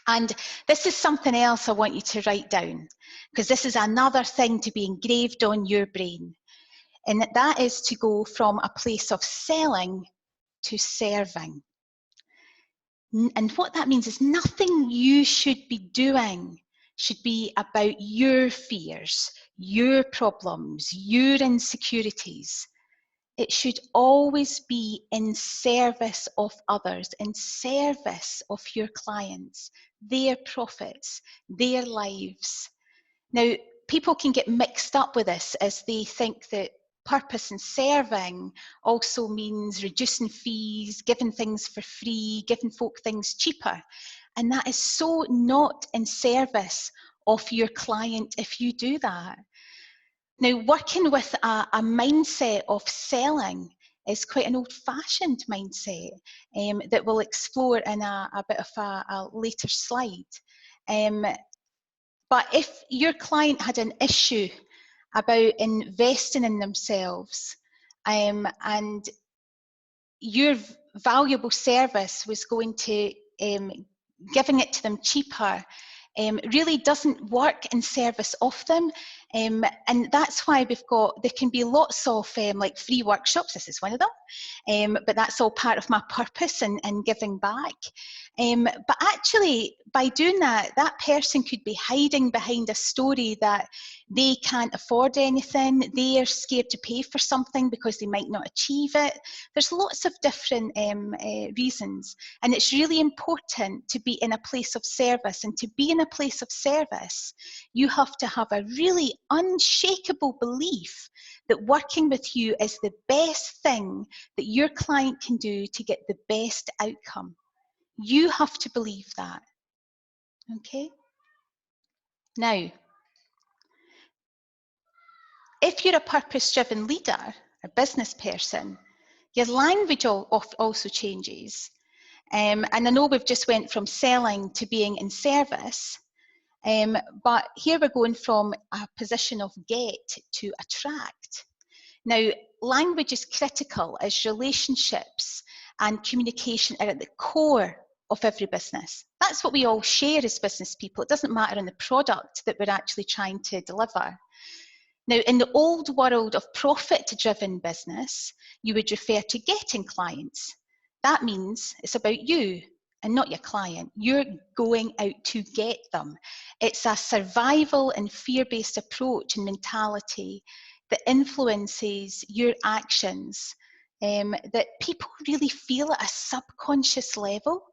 [SPEAKER 1] And this is something else I want you to write down, because this is another thing to be engraved on your brain. And that is to go from a place of selling to serving. And what that means is nothing you should be doing should be about your fears, your problems, your insecurities. It should always be in service of others, in service of your clients, their profits, their lives. Now, people can get mixed up with this as they think that purpose and serving also means reducing fees, giving things for free, giving folk things cheaper. And that is so not in service of your client if you do that. Now, working with a mindset of selling is quite an old-fashioned mindset that we'll explore in a bit of a later slide. But if your client had an issue about investing in themselves and your valuable service was going to giving it to them cheaper, really doesn't work in service of them. And that's why there can be lots of like free workshops, this is one of them, but that's all part of my purpose and giving back. But actually, by doing that, that person could be hiding behind a story that they can't afford anything, they are scared to pay for something because they might not achieve it. There's lots of different reasons, and it's really important to be in a place of service. And to be in a place of service, you have to have a really unshakable belief that working with you is the best thing that your client can do to get the best outcome. You have to believe that. Okay? Now, if you're a purpose-driven leader, a business person, your language also changes. And I know we've just went from selling to being in service, but here we're going from a position of get to attract. Now, language is critical as relationships and communication are at the core of every business. That's what we all share as business people. It doesn't matter on the product that we're actually trying to deliver. Now, in the old world of profit-driven business, you would refer to getting clients. That means it's about you and not your client. You're going out to get them. It's a survival and fear-based approach and mentality that influences your actions that people really feel at a subconscious level.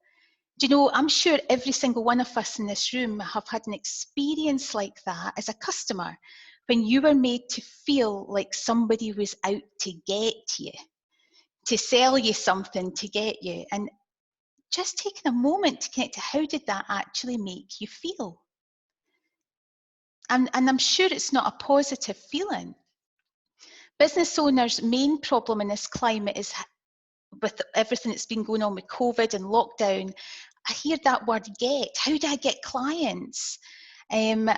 [SPEAKER 1] Do you know, I'm sure every single one of us in this room have had an experience like that as a customer, when you were made to feel like somebody was out to get you, to sell you something, to get you. And just taking a moment to connect to how did that actually make you feel? And I'm sure it's not a positive feeling. Business owners' main problem in this climate is with everything that's been going on with COVID and lockdown, I hear that word get. How do I get clients? And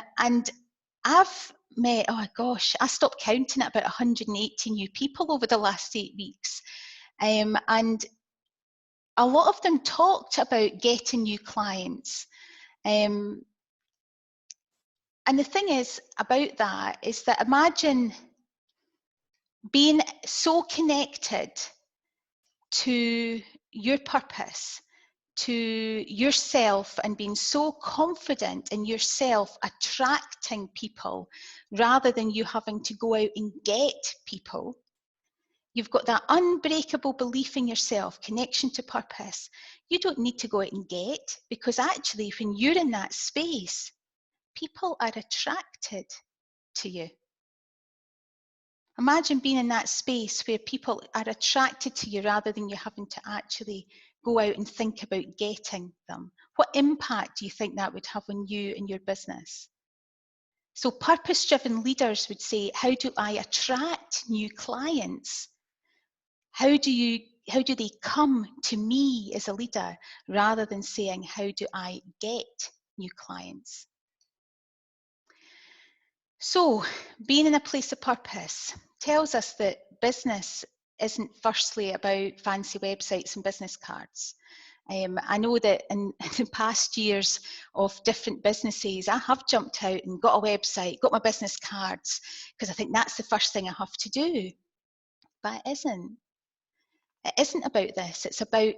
[SPEAKER 1] I've met, oh gosh, I stopped counting at about 180 new people over the last 8 weeks. And a lot of them talked about getting new clients. And the thing is about that is that imagine being so connected to your purpose, to yourself, and being so confident in yourself attracting people rather than you having to go out and get people. You've got that unbreakable belief in yourself, connection to purpose. You don't need to go out and get, because actually when you're in that space, people are attracted to you. Imagine being in that space where people are attracted to you rather than you having to actually go out and think about getting them. What impact do you think that would have on you and your business? So purpose-driven leaders would say, how do I attract new clients? How do they come to me as a leader rather than saying, how do I get new clients? So being in a place of purpose tells us that business isn't firstly about fancy websites and business cards. I know that in the past years of different businesses, I have jumped out and got a website, got my business cards, because I think that's the first thing I have to do. But it isn't. It isn't about this. It's about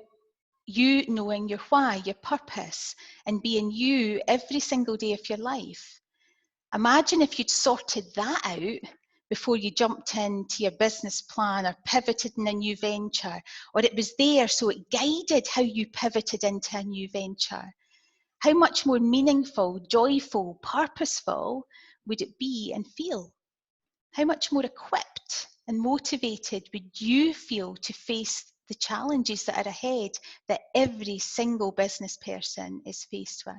[SPEAKER 1] you knowing your why, your purpose, and being you every single day of your life. Imagine if you'd sorted that out before you jumped into your business plan or pivoted in a new venture, or it was there so it guided how you pivoted into a new venture. How much more meaningful, joyful, purposeful would it be and feel? How much more equipped and motivated would you feel to face the challenges that are ahead that every single business person is faced with?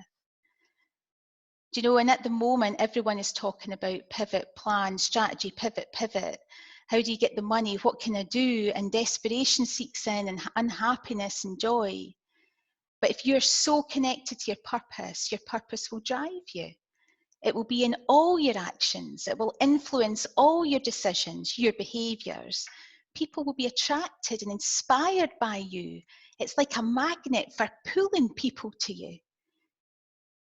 [SPEAKER 1] Do you know, and at the moment, everyone is talking about pivot, plan, strategy, pivot. How do you get the money? What can I do? And desperation seeks in, and unhappiness and joy. But if you're so connected to your purpose will drive you. It will be in all your actions. It will influence all your decisions, your behaviours. People will be attracted and inspired by you. It's like a magnet for pulling people to you.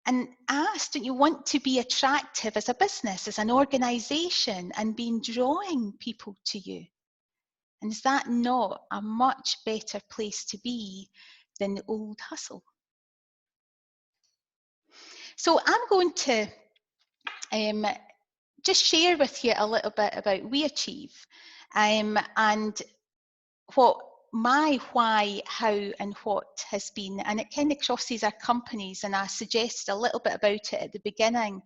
[SPEAKER 1] And ask, don't you want to be attractive as a business, as an organisation, and being drawing people to you? And is that not a much better place to be than the old hustle? So I'm going to just share with you a little bit about We Achieve and what my why, how and what has been, and it kind of crosses our companies, and I suggested a little bit about it at the beginning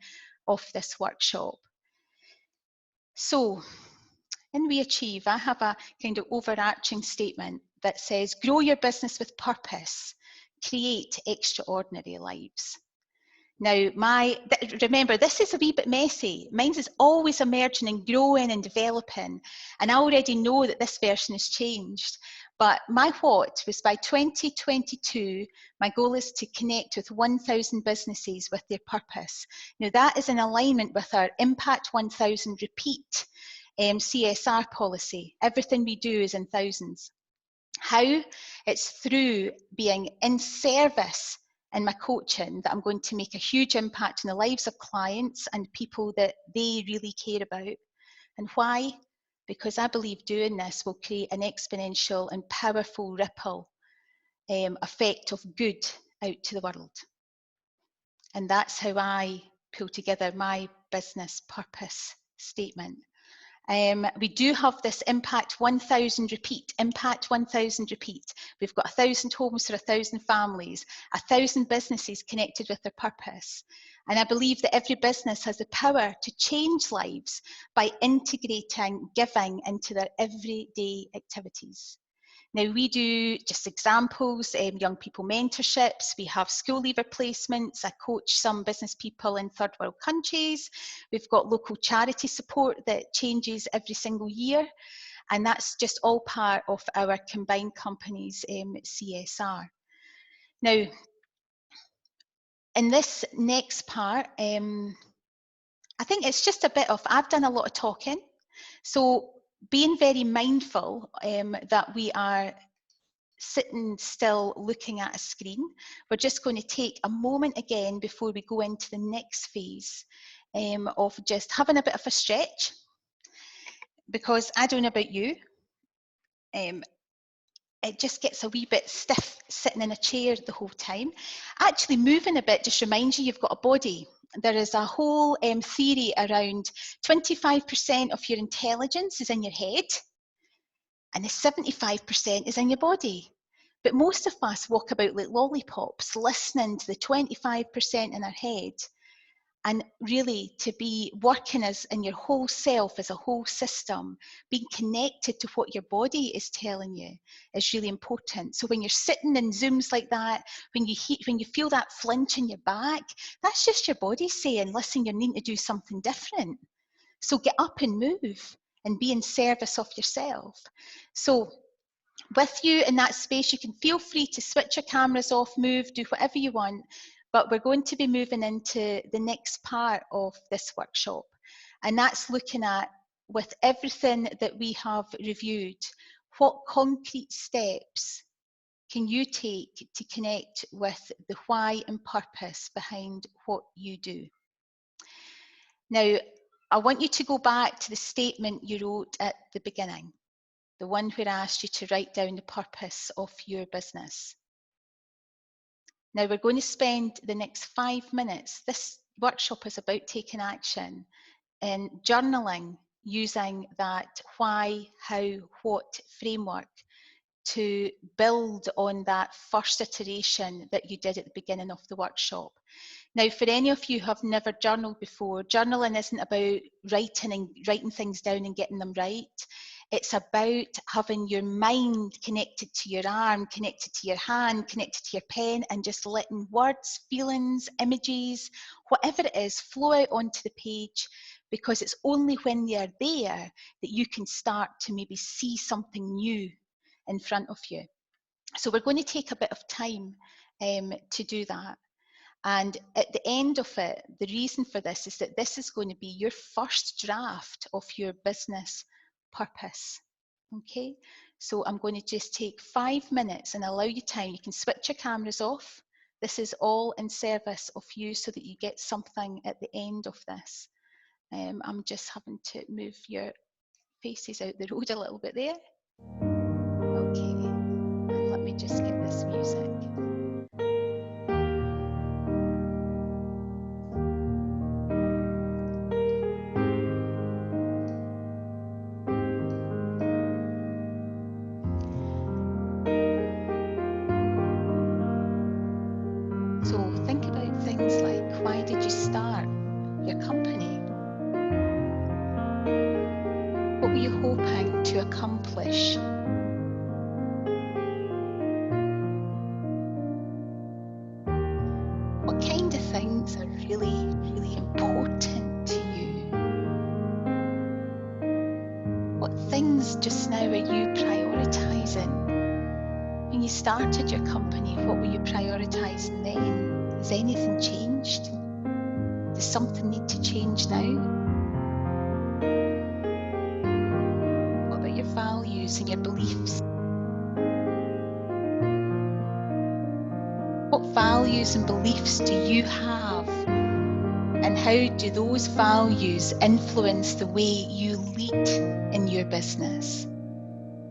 [SPEAKER 1] of this workshop. So in We Achieve, I have a kind of overarching statement that says, grow your business with purpose, create extraordinary lives. Now, remember, this is a wee bit messy. Mine is always emerging and growing and developing. And I already know that this version has changed. But my what was by 2022, my goal is to connect with 1,000 businesses with their purpose. Now, that is in alignment with our Impact 1,000 Repeat CSR policy. Everything we do is in thousands. How? It's through being in service in my coaching that I'm going to make a huge impact in the lives of clients and people that they really care about. And why? Because I believe doing this will create an exponential and powerful ripple effect of good out to the world. And that's how I pull together my business purpose statement. We do have this Impact 1,000 Repeat, Impact 1,000 Repeat. We've got 1,000 homes for 1,000 families, 1,000 businesses connected with their purpose. And I believe that every business has the power to change lives by integrating giving into their everyday activities. Now, we do just examples, young people mentorships, we have school leaver placements, I coach some business people in third world countries, we've got local charity support that changes every single year, And that's just all part of our combined company's CSR. Now, in this next part, I think it's just a bit of, I've done a lot of talking, so being very mindful that we are sitting still looking at a screen. We're just going to take a moment again before we go into the next phase of just having a bit of a stretch, because I don't know about you, it just gets a wee bit stiff sitting in a chair the whole time. Actually moving a bit just reminds you you've got a body. There is a whole theory around 25% of your intelligence is in your head and the 75% is in your body. But most of us walk about like lollipops, listening to the 25% in our head. And really to be working as in your whole self as a whole system, being connected to what your body is telling you is really important. So when you're sitting in Zooms like that, when you feel that flinch in your back, that's just your body saying, listen, you're needing to do something different. So get up and move and be in service of yourself. So with you in that space, you can feel free to switch your cameras off, move, do whatever you want. But we're going to be moving into the next part of this workshop. And that's looking at, with everything that we have reviewed, what concrete steps can you take to connect with the why and purpose behind what you do? Now, I want you to go back to the statement you wrote at the beginning, the one where I asked you to write down the purpose of your business. Now we're going to spend the next 5 minutes. This workshop is about taking action and journaling using that why, how, what framework to build on that first iteration that you did at the beginning of the workshop. Now, for any of you who have never journaled before, journaling isn't about writing things down and getting them right. It's about having your mind connected to your arm, connected to your hand, connected to your pen, and just letting words, feelings, images, whatever it is, flow out onto the page, because it's only when they are there that you can start to maybe see something new in front of you. So we're going to take a bit of time to do that. And at the end of it, the reason for this is that this is going to be your first draft of your business purpose. Okay, so I'm going to just take 5 minutes and allow you time. You can switch your cameras off. This is all in service of you so that you get something at the end of this. I'm just having to move your faces out the road a little bit there. Okay, and let me just get this music. So think about things like, why did you start your company? What were you hoping to accomplish? What kind of things are really, really important to you? What things just now are you prioritising? When you started your company, what were you prioritising then? Has anything changed? Does something need to change now? What about your values and your beliefs? What values and beliefs do you have? And how do those values influence the way you lead in your business?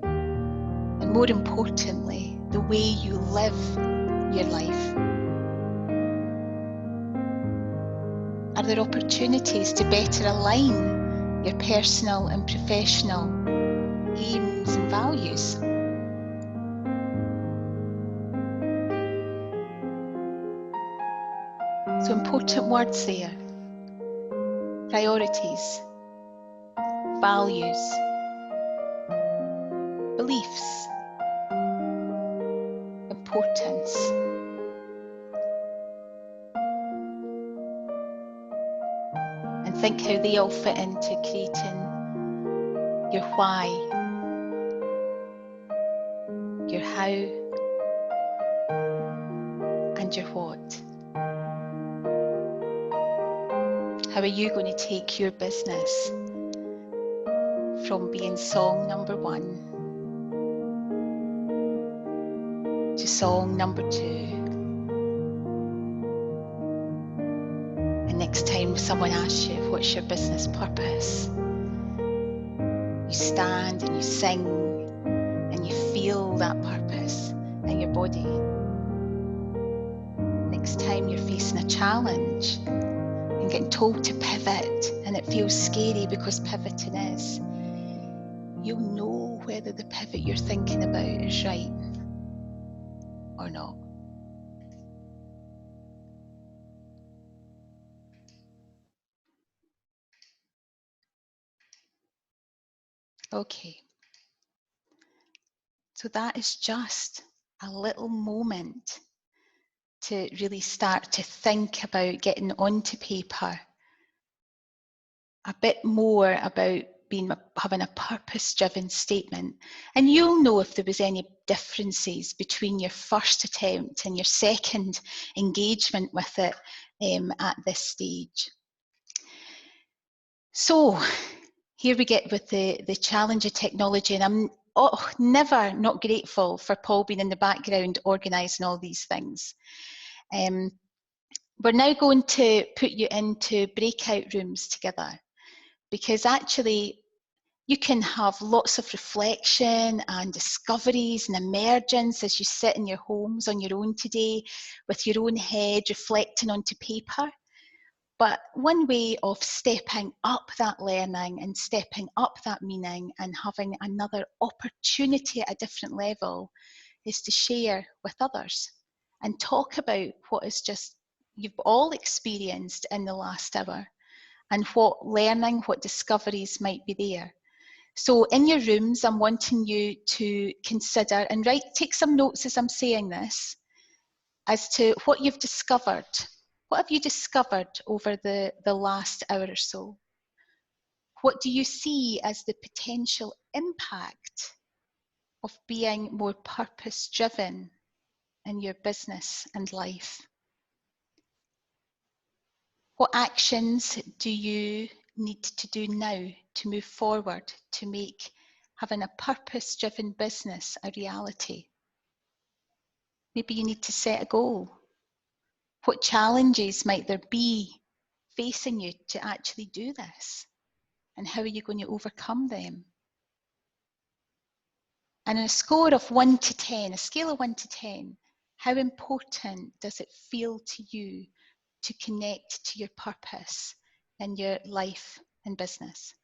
[SPEAKER 1] And more importantly, the way you live your life. Are there opportunities to better align your personal and professional aims and values? So important words there. Priorities, values, beliefs, importance. And think how they all fit into creating your why your how, and your what. How are you going to take your business from being song number 1 to song number 2? And next time someone asks you, what's your business purpose? You stand and you sing and you feel that purpose in your body. Next time you're facing a challenge and getting told to pivot and it feels scary because pivoting is, you'll know whether the pivot you're thinking about is right or not. Okay, so that is just a little moment to really start to think about getting onto paper a bit more about having a purpose-driven statement. And you'll know if there was any differences between your first attempt and your second engagement with it at this stage. So here we get with the challenge of technology, and I'm never not grateful for Paul being in the background organising all these things. We're now going to put you into breakout rooms together, because actually you can have lots of reflection and discoveries and emergence as you sit in your homes on your own today with your own head reflecting onto paper. But one way of stepping up that learning and stepping up that meaning and having another opportunity at a different level is to share with others and talk about what is just you've all experienced in the last hour and what learning, what discoveries might be there. So in your rooms, I'm wanting you to consider and take some notes as I'm saying this as to what you've discovered. What have you discovered over the last hour or so? What do you see as the potential impact of being more purpose-driven in your business and life? What actions do you need to do now to move forward to make having a purpose-driven business a reality? Maybe you need to set a goal. What challenges might there be facing you to actually do this? And how are you going to overcome them? And on a score of 1 to 10, a scale of 1 to 10, how important does it feel to you to connect to your purpose in your life and business?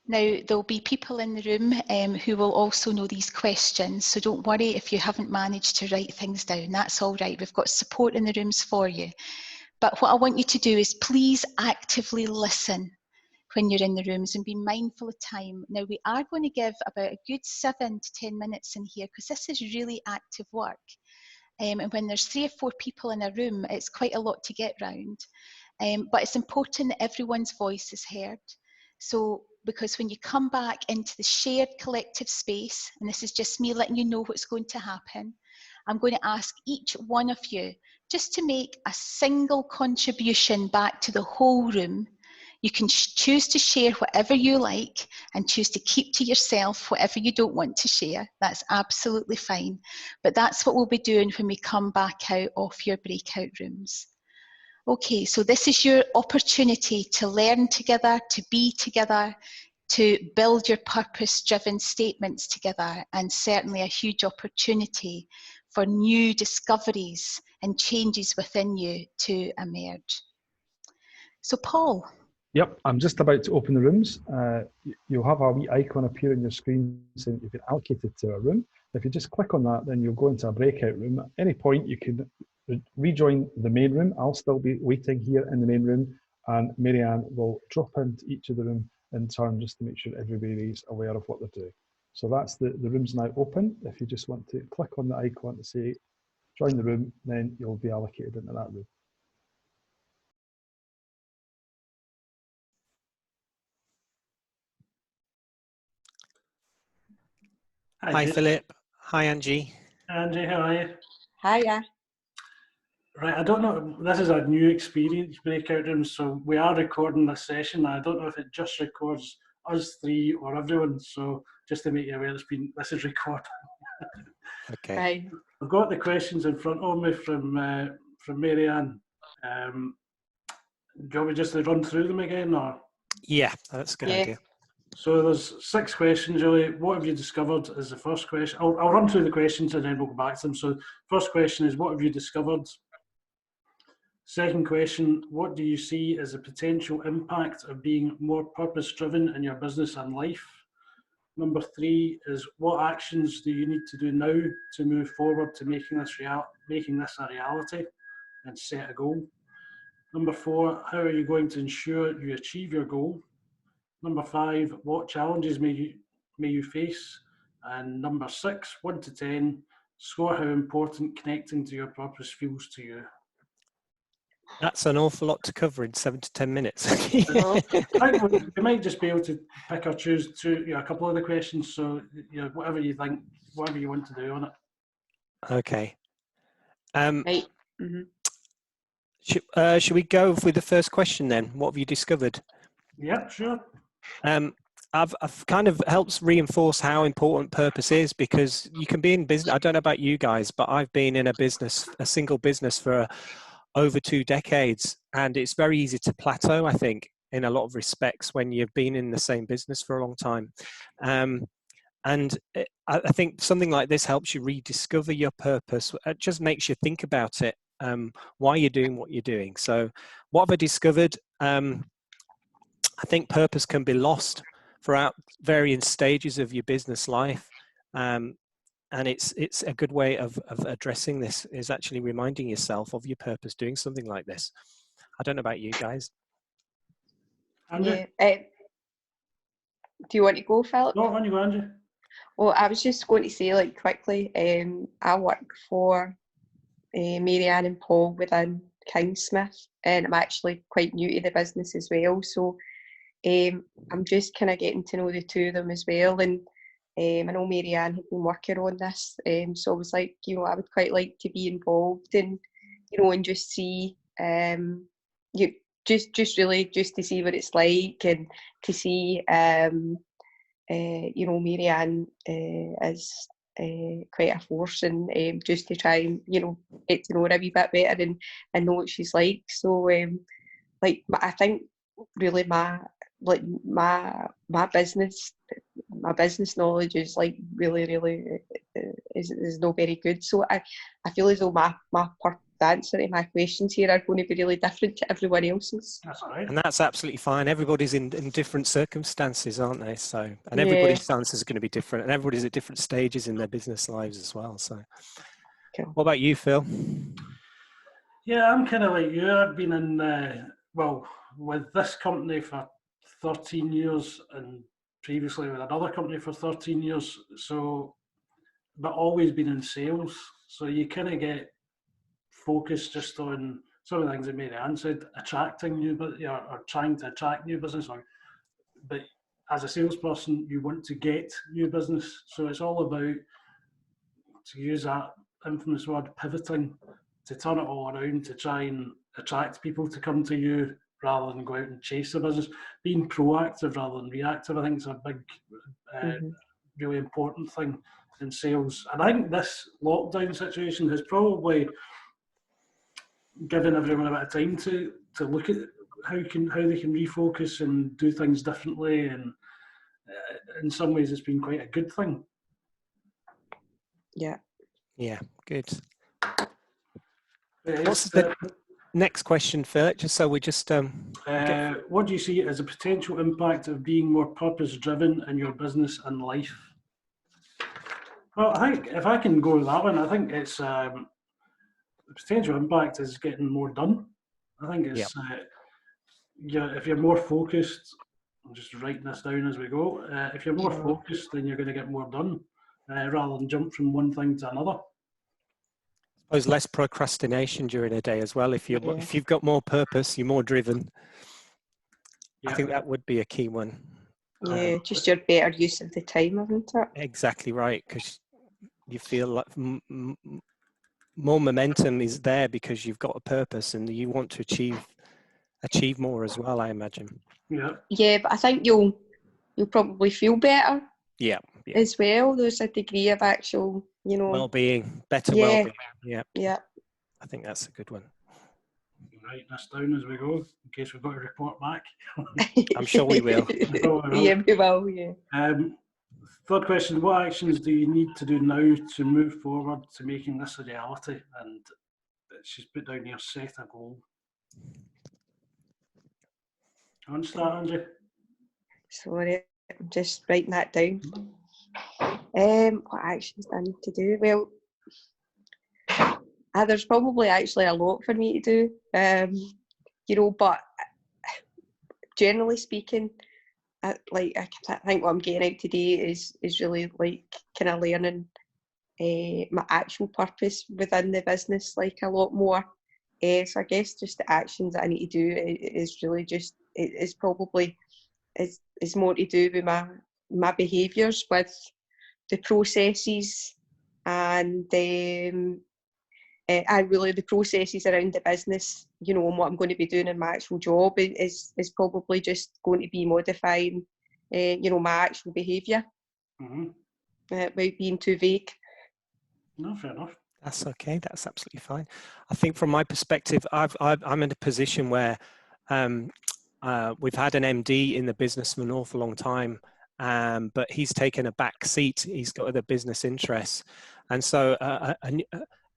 [SPEAKER 1] Now, there'll be people in the room who will also know these questions, so don't worry if you haven't managed to write things down. That's all right. We've got support in the rooms for you. But what I want you to do is please actively listen when you're in the rooms and be mindful of time. Now, we are going to give about a good 7 to 10 minutes in here because this is really active work. And when there's 3 or 4 people in a room, it's quite a lot to get round. But it's important that everyone's voice is heard. So, because when you come back into the shared collective space, and this is just me letting you know what's going to happen, I'm going to ask each one of you just to make a single contribution back to the whole room. You can choose to share whatever you like and choose to keep to yourself whatever you don't want to share. That's absolutely fine. But that's what we'll be doing when we come back out of your breakout rooms. Okay, so this is your opportunity to learn together, to be together, to build your purpose-driven statements together, and certainly a huge opportunity for new discoveries and changes within you to emerge. So Paul.
[SPEAKER 2] Yep, I'm just about to open the rooms. You'll have a wee icon appear on your screen saying you've been allocated to a room. If you just click on that, then you'll go into a breakout room. At any point, you can rejoin the main room. I'll still be waiting here in the main room, and Marianne will drop into each of the room in turn just to make sure everybody is aware of what they're doing. So that's the room's now open. If you just want to click on the icon to say join the room, then you'll be allocated into that room.
[SPEAKER 6] Hi, Philip. Hi, Angie.
[SPEAKER 8] Angie, how are you?
[SPEAKER 5] Hiya.
[SPEAKER 8] Right, I don't know. This is a new experience, breakout rooms, so we are recording this session. I don't know if it just records us three or everyone. So just to make you aware, this is recorded.
[SPEAKER 6] Okay.
[SPEAKER 5] Right.
[SPEAKER 8] I've got the questions in front of me from Marianne. Do you want me just to run through them again, or?
[SPEAKER 6] Yeah, that's a good idea.
[SPEAKER 8] So there's 6 questions really. What have you discovered is the first question. I'll run through the questions and then we'll go back to them. So first question is, what have you discovered? Second question, what do you see as the potential impact of being more purpose-driven in your business and life? Number 3 is, what actions do you need to do now to move forward to making this a reality and set a goal? Number 4, how are you going to ensure you achieve your goal? Number 5, what challenges may you face? And number 6, 1 to 10, score how important connecting to your purpose feels to you.
[SPEAKER 6] That's an awful lot to cover in 7 to 10 minutes.
[SPEAKER 8] I think we might just be able to pick or choose a couple of the questions. So whatever you think, whatever you want to do on it.
[SPEAKER 6] Okay.
[SPEAKER 5] Right.
[SPEAKER 6] Should we go with the first question then? What have you discovered?
[SPEAKER 8] Yeah, sure.
[SPEAKER 6] I've kind of helps reinforce how important purpose is, because you can be in business. I don't know about you guys, but I've been in a single business for over 2 decades, and it's very easy to plateau, I think, in a lot of respects when you've been in the same business for a long time. And I think something like this helps you rediscover your purpose. It just makes you think about it, why you're doing what you're doing. So what have I discovered? I think purpose can be lost throughout varying stages of your business life. And it's a good way of addressing this, is actually reminding yourself of your purpose, doing something like this. I don't know about you guys.
[SPEAKER 5] Yeah. Do you want to go, Philip?
[SPEAKER 8] No, on you go, Andrew.
[SPEAKER 5] Well, I was just going to say, like, quickly, I work for Marianne and Paul within Kingsmith, and I'm actually quite new to the business as well. So I'm just kind of getting to know the two of them as well. And I know Marianne had been working on this, so I was like, I would quite like to be involved and, and just see, just really just to see what it's like, and to see, Marianne is quite a force, and just to try and, get to know her a wee bit better and know what she's like. So, I think really my business knowledge is like really is not very good. So I feel as though my answer to my questions here are going to be really different to everyone else's.
[SPEAKER 8] That's all right.
[SPEAKER 6] And that's absolutely fine. Everybody's in different circumstances, aren't they? So, and everybody's answers are going to be different, and everybody's at different stages in their business lives as well. So, cool. What about you, Phil?
[SPEAKER 8] Yeah, I'm kind of like you. I've been in, with this company for 13 years and previously with another company for 13 years. So, but always been in sales. So you kind of get focused just on some of the things that Marianne said, attracting new, or trying to attract new business. But as a salesperson, you want to get new business. So it's all about, to use that infamous word, pivoting, to turn it all around, to try and attract people to come to you rather than go out and chase the business. Being proactive rather than reactive, I think, is a big, really important thing in sales. And I think this lockdown situation has probably given everyone a bit of time to look at how they can refocus and do things differently. And in some ways, it's been quite a good thing.
[SPEAKER 5] Yeah.
[SPEAKER 6] Yeah, good. What's the next question, Philip? Just so we just
[SPEAKER 8] what do you see as a potential impact of being more purpose-driven in your business and life? Well, I think if I can go with that one, I think it's the potential impact is getting more done. I think it's if you're more focused. I'm just writing this down as we go. If you're more focused, then you're going to get more done, rather than jump from one thing to another.
[SPEAKER 6] I suppose less procrastination during a day as well. If you've got more purpose, you're more driven. Yeah. I think that would be a key one.
[SPEAKER 5] Yeah, just your better use of the time, isn't it?
[SPEAKER 6] Exactly right, because you feel like more momentum is there because you've got a purpose and you want to achieve more as well, I imagine.
[SPEAKER 5] Yeah, but I think you'll probably feel better.
[SPEAKER 6] Yeah.
[SPEAKER 5] As well. There's a degree of actual,
[SPEAKER 6] well-being, better well-being. Yeah. I think that's a good one.
[SPEAKER 8] Write this down as we go, in case we've got to report back.
[SPEAKER 6] I'm sure we will.
[SPEAKER 5] Yeah, we will, yeah.
[SPEAKER 8] Third question, what actions do you need to do now to move forward to making this a reality? And she's put down here, set a goal. Do you want to start, Angie?
[SPEAKER 5] Sorry, I'm just writing that down. What actions do I need to do? Well, there's probably actually a lot for me to do, but generally speaking, I think what I'm getting out today is really like kind of learning my actual purpose within the business like a lot more. So I guess just the actions that I need to do is really just it's probably is more to do with my behaviours with the processes and really the processes around the business, and what I'm going to be doing in my actual job is probably just going to be modifying, my actual behaviour without being too vague.
[SPEAKER 8] No, fair enough.
[SPEAKER 6] That's okay. That's absolutely fine. I think from my perspective, I'm in a position where we've had an MD in the business for an awful long time, but he's taken a back seat. He's got other business interests, and so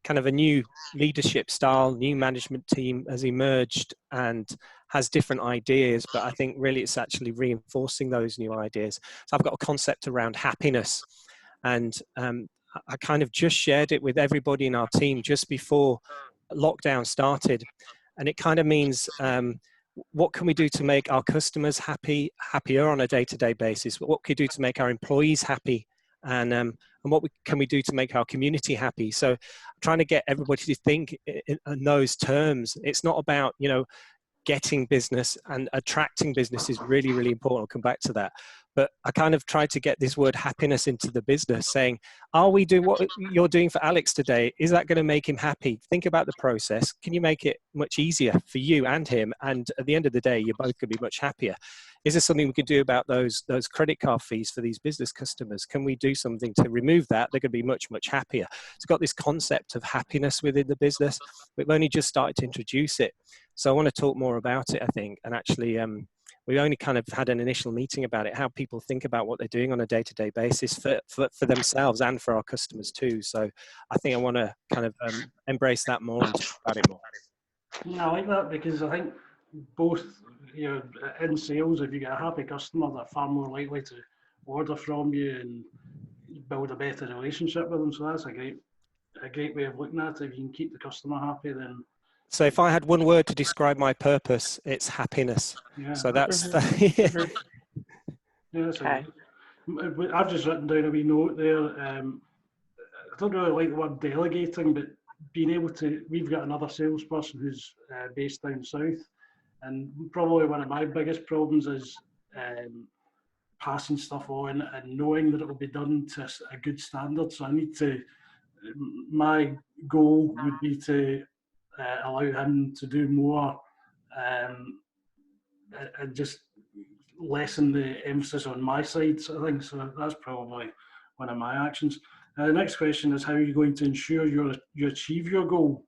[SPEAKER 6] kind of a new leadership style, new management team has emerged and has different ideas, but I think really it's actually reinforcing those new ideas. So I've got a concept around happiness, and I kind of just shared it with everybody in our team just before lockdown started. And it kind of means, what can we do to make our customers happier on a day-to-day basis? What can we do to make our employees happy? And what can we do to make our community happy? So I'm trying to get everybody to think in those terms. It's not about, getting business, and attracting business is really, really important. I'll come back to that. But I kind of tried to get this word happiness into the business, saying, are we doing what you're doing for Alex today? Is that going to make him happy? Think about the process. Can you make it much easier for you and him? And at the end of the day, you're both going to be much happier. Is there something we could do about those credit card fees for these business customers? Can we do something to remove that? They're going to be much, much happier. It's got this concept of happiness within the business. We've only just started to introduce it. So I want to talk more about it, I think. And actually, we only kind of had an initial meeting about it, how people think about what they're doing on a day-to-day basis for themselves and for our customers too. So I think I want to kind of embrace that more and talk about it more.
[SPEAKER 8] Yeah, I like that, because I think both, in sales, if you get a happy customer, they're far more likely to order from you and build a better relationship with them. So that's a great way of looking at it. If you can keep the customer happy, then.
[SPEAKER 6] So if I had one word to describe my purpose, it's happiness.
[SPEAKER 8] Yeah.
[SPEAKER 6] So that's
[SPEAKER 8] yeah, that's okay. I've just written down a wee note there. I don't really like the word delegating, but being able to, we've got another salesperson who's based down south, and probably one of my biggest problems is passing stuff on and knowing that it will be done to a good standard. So my goal would be to allow him to do more and just lessen the emphasis on my side sort of thing. So that's probably one of my actions. The next question is, how are you going to ensure you achieve your goal?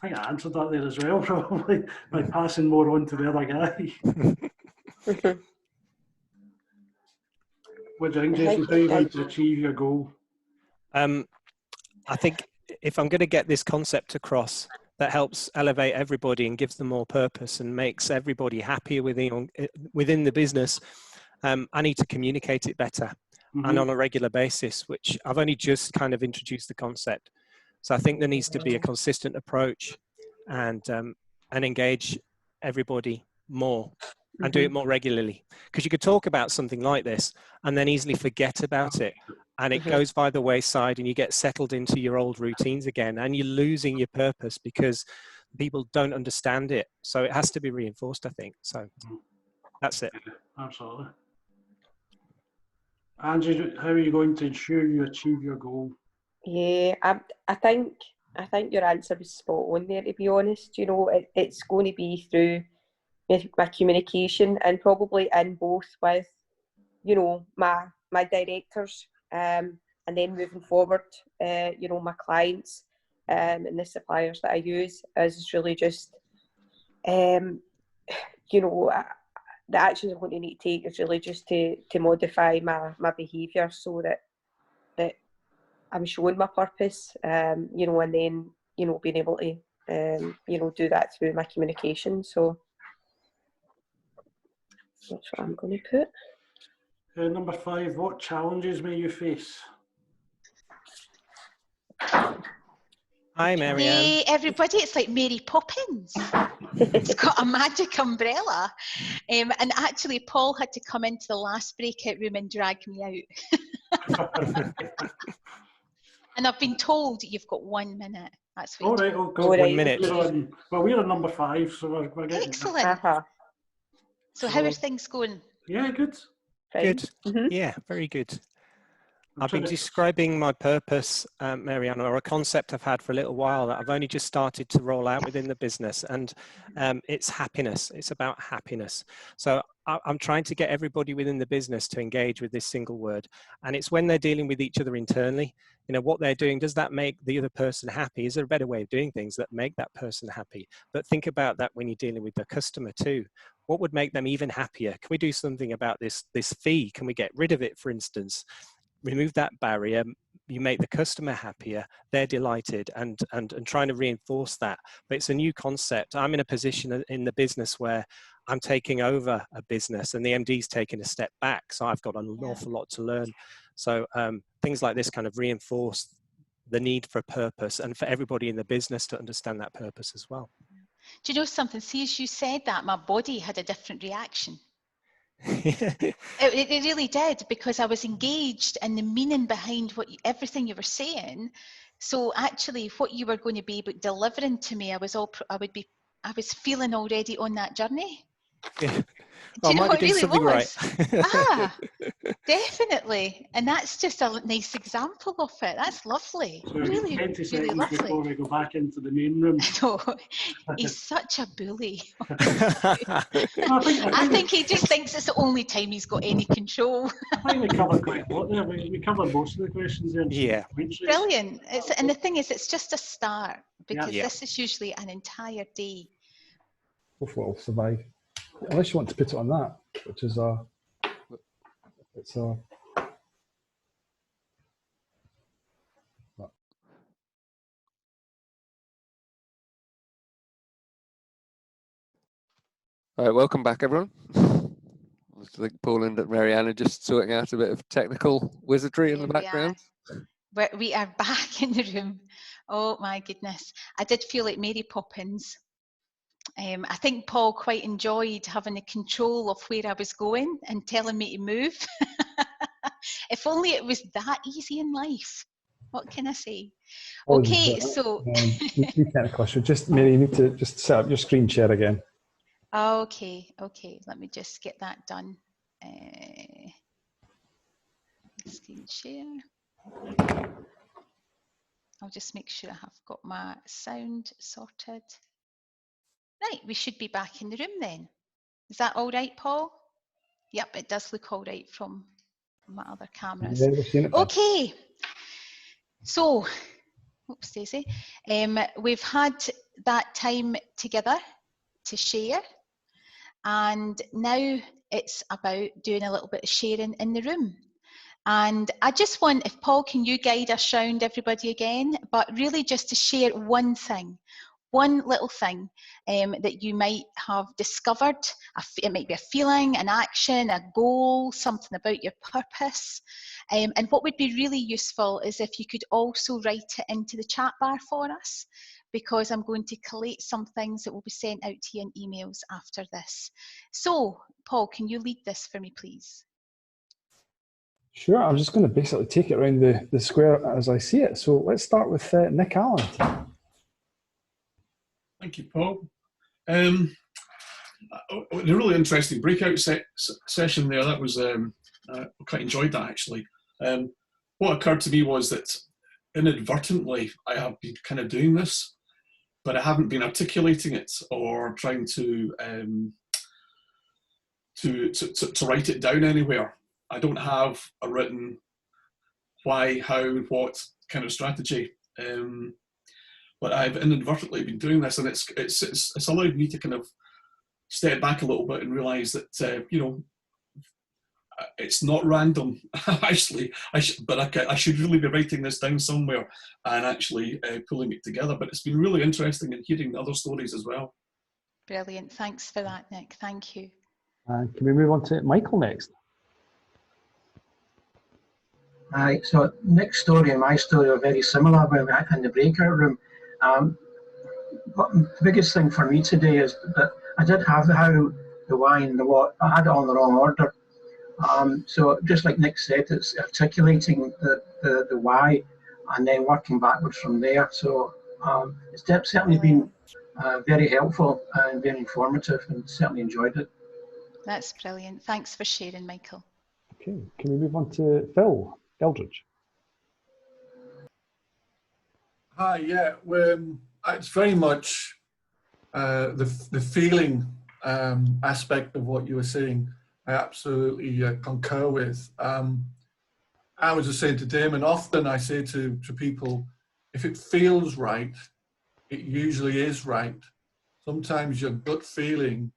[SPEAKER 8] I think I answered that there as well, probably, by passing more on to the other guy. What do you think, Jason? How are you going to achieve your goal?
[SPEAKER 6] I think if I'm going to get this concept across, that helps elevate everybody and gives them more purpose and makes everybody happier within the business, I need to communicate it better and on a regular basis, which I've only just kind of introduced the concept. So I think there needs to be a consistent approach and engage everybody more and do it more regularly. Because you could talk about something like this and then easily forget about it. And it goes by the wayside and you get settled into your old routines again and you're losing your purpose because people don't understand it. So it has to be reinforced, I think. So that's it.
[SPEAKER 8] Absolutely. Angie, how are you going to ensure you achieve your goal?
[SPEAKER 5] Yeah, I think your answer was spot on there, to be honest. You know, it's going to be through my communication, and probably in both with, you know, my directors, and then moving forward, you know, my clients, and the suppliers that I use, is really just, you know, the actions I'm going to need to take is really just to modify my behaviour so that I'm showing my purpose, you know, and then, you know, being able to, you know, do that through my communication. So that's what I'm going to put.
[SPEAKER 8] Number 5, what challenges may you face?
[SPEAKER 6] Hi, Marianne.
[SPEAKER 1] Hey, everybody, it's like Mary Poppins. It's got a magic umbrella. And actually, Paul had to come into the last breakout room and drag me out. And I've been told you've got 1 minute. That's what
[SPEAKER 8] All right,
[SPEAKER 1] told.
[SPEAKER 8] okay.
[SPEAKER 6] 1 minute.
[SPEAKER 8] We're on number 5, so we're getting
[SPEAKER 1] excellent.
[SPEAKER 5] Uh-huh.
[SPEAKER 1] So how are things going?
[SPEAKER 8] Yeah, good.
[SPEAKER 6] Good.
[SPEAKER 5] Mm-hmm.
[SPEAKER 6] Yeah, very good. I've been describing my purpose, Marianne, or a concept I've had for a little while that I've only just started to roll out within the business, and it's happiness. It's about happiness. So I'm trying to get everybody within the business to engage with this single word, and it's when they're dealing with each other internally. You know, what they're doing, does that make the other person happy? Is there a better way of doing things that make that person happy? But think about that when you're dealing with the customer too. What would make them even happier? Can we do something about this fee? Can we get rid of it, for instance? Remove that barrier, you make the customer happier, they're delighted, and trying to reinforce that. But it's a new concept. I'm in a position in the business where I'm taking over a business and the MD's taking a step back, so I've got an awful lot to learn. So things like this kind of reinforce the need for purpose, and for everybody in the business to understand that purpose as well.
[SPEAKER 1] Do you know something? See, as you said that, my body had a different reaction. It really did, because I was engaged in the meaning behind everything you were saying. So actually, what you were going to be delivering to me, I was feeling already on that journey.
[SPEAKER 6] Yeah.
[SPEAKER 1] Do you know what it really was?
[SPEAKER 6] Right.
[SPEAKER 1] Definitely. And that's just a nice example of it. That's lovely.
[SPEAKER 8] So
[SPEAKER 1] really,
[SPEAKER 8] 20
[SPEAKER 1] really
[SPEAKER 8] seconds
[SPEAKER 1] lovely.
[SPEAKER 8] before we go back into the main room.
[SPEAKER 1] No, he's such a bully.
[SPEAKER 8] I
[SPEAKER 1] I think he just thinks it's the only time he's got any control.
[SPEAKER 8] I think we covered quite a lot there. We covered most of the questions there.
[SPEAKER 6] Yeah.
[SPEAKER 1] Brilliant. And the thing is, it's just a start, because
[SPEAKER 2] Yeah.
[SPEAKER 1] this is usually an entire day.
[SPEAKER 2] Hopefully it'll survive. Unless you want to put it on that, which is it's a.
[SPEAKER 7] All right, welcome back, everyone. I think Paul and Marianne are just sorting out a bit of technical wizardry in the background.
[SPEAKER 1] We are back in the room. Oh my goodness. I did feel like Mary Poppins. I think Paul quite enjoyed having the control of where I was going and telling me to move. If only it was that easy in life. What can I say? Okay, so...
[SPEAKER 2] You can't question. Just, Mary, you need to just set up your screen share again.
[SPEAKER 1] Okay, let me just get that done. Screen share. I'll just make sure I have got my sound sorted. Right, we should be back in the room then. Is that all right, Paul? Yep, it does look all right from my other cameras.
[SPEAKER 2] Yeah, we've seen it.
[SPEAKER 1] Okay, so, oops, Daisy. We've had that time together to share, and now it's about doing a little bit of sharing in the room. And I just want, if Paul, can you guide us around everybody again, but really just to share one thing, one little thing that you might have discovered. It might be a feeling, an action, a goal, something about your purpose. And what would be really useful is if you could also write it into the chat bar for us, because I'm going to collate some things that will be sent out to you in emails after this. So, Paul, can you lead this for me, please?
[SPEAKER 2] Sure, I'm just going to basically take it around the square as I see it. So let's start with Nick Allen.
[SPEAKER 9] Thank you, Paul. A really interesting breakout session there. That was, I quite enjoyed that actually. What occurred to me was that inadvertently I have been kind of doing this, but I haven't been articulating it or trying to write it down anywhere. I don't have a written why, how, what kind of strategy. But I've inadvertently been doing this, and it's allowed me to kind of step back a little bit and realise that you know, it's not random. Actually, I should really be writing this down somewhere and actually pulling it together. But it's been really interesting in hearing other stories as well.
[SPEAKER 1] Brilliant. Thanks for that, Nick. Thank you.
[SPEAKER 2] Can we move on to Michael next?
[SPEAKER 3] Right, so Nick's story and my story are very similar when we're in the breakout room. But the biggest thing for me today is that I did have the how, the why and the what. I had it on the wrong order. So just like Nick said, it's articulating the why and then working backwards from there. So it's certainly been very helpful and very informative, and certainly enjoyed it.
[SPEAKER 1] That's brilliant. Thanks for sharing, Michael.
[SPEAKER 2] Okay, can we move on to Phil Eldridge?
[SPEAKER 10] Hi, yeah, it's very much the feeling aspect of what you were saying. I absolutely concur with. I was just saying to Damon, often I say to people, if it feels right, it usually is right. Sometimes your gut feeling,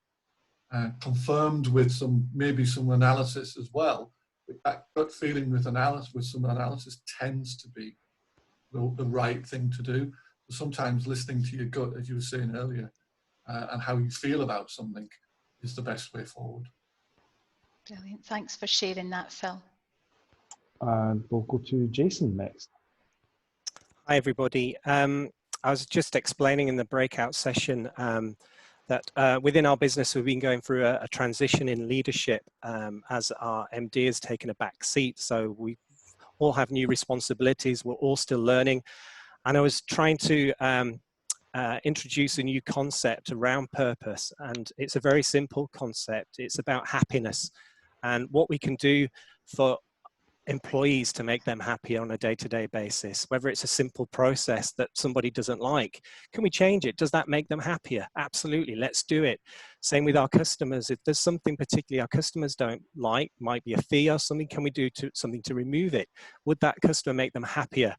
[SPEAKER 10] confirmed with maybe some analysis as well, but that gut feeling with some analysis tends to be the right thing to do. Sometimes listening to your gut, as you were saying earlier, and how you feel about something is the best way forward.
[SPEAKER 1] Brilliant. Thanks for sharing that, Phil.
[SPEAKER 2] And we'll go to Jason next.
[SPEAKER 6] Hi, everybody. I was just explaining in the breakout session that within our business, we've been going through a transition in leadership as our MD has taken a back seat. So we all have new responsibilities. We're all still learning. And I was trying to introduce a new concept around purpose. And it's a very simple concept. It's about happiness and what we can do for employees to make them happy on a day-to-day basis, whether it's a simple process that somebody doesn't like. Can we change it? Does that make them happier? Absolutely, let's do it. Same with our customers. If there's something particularly our customers don't like, might be a fee or something, can we do something to remove it? Would that customer make them happier?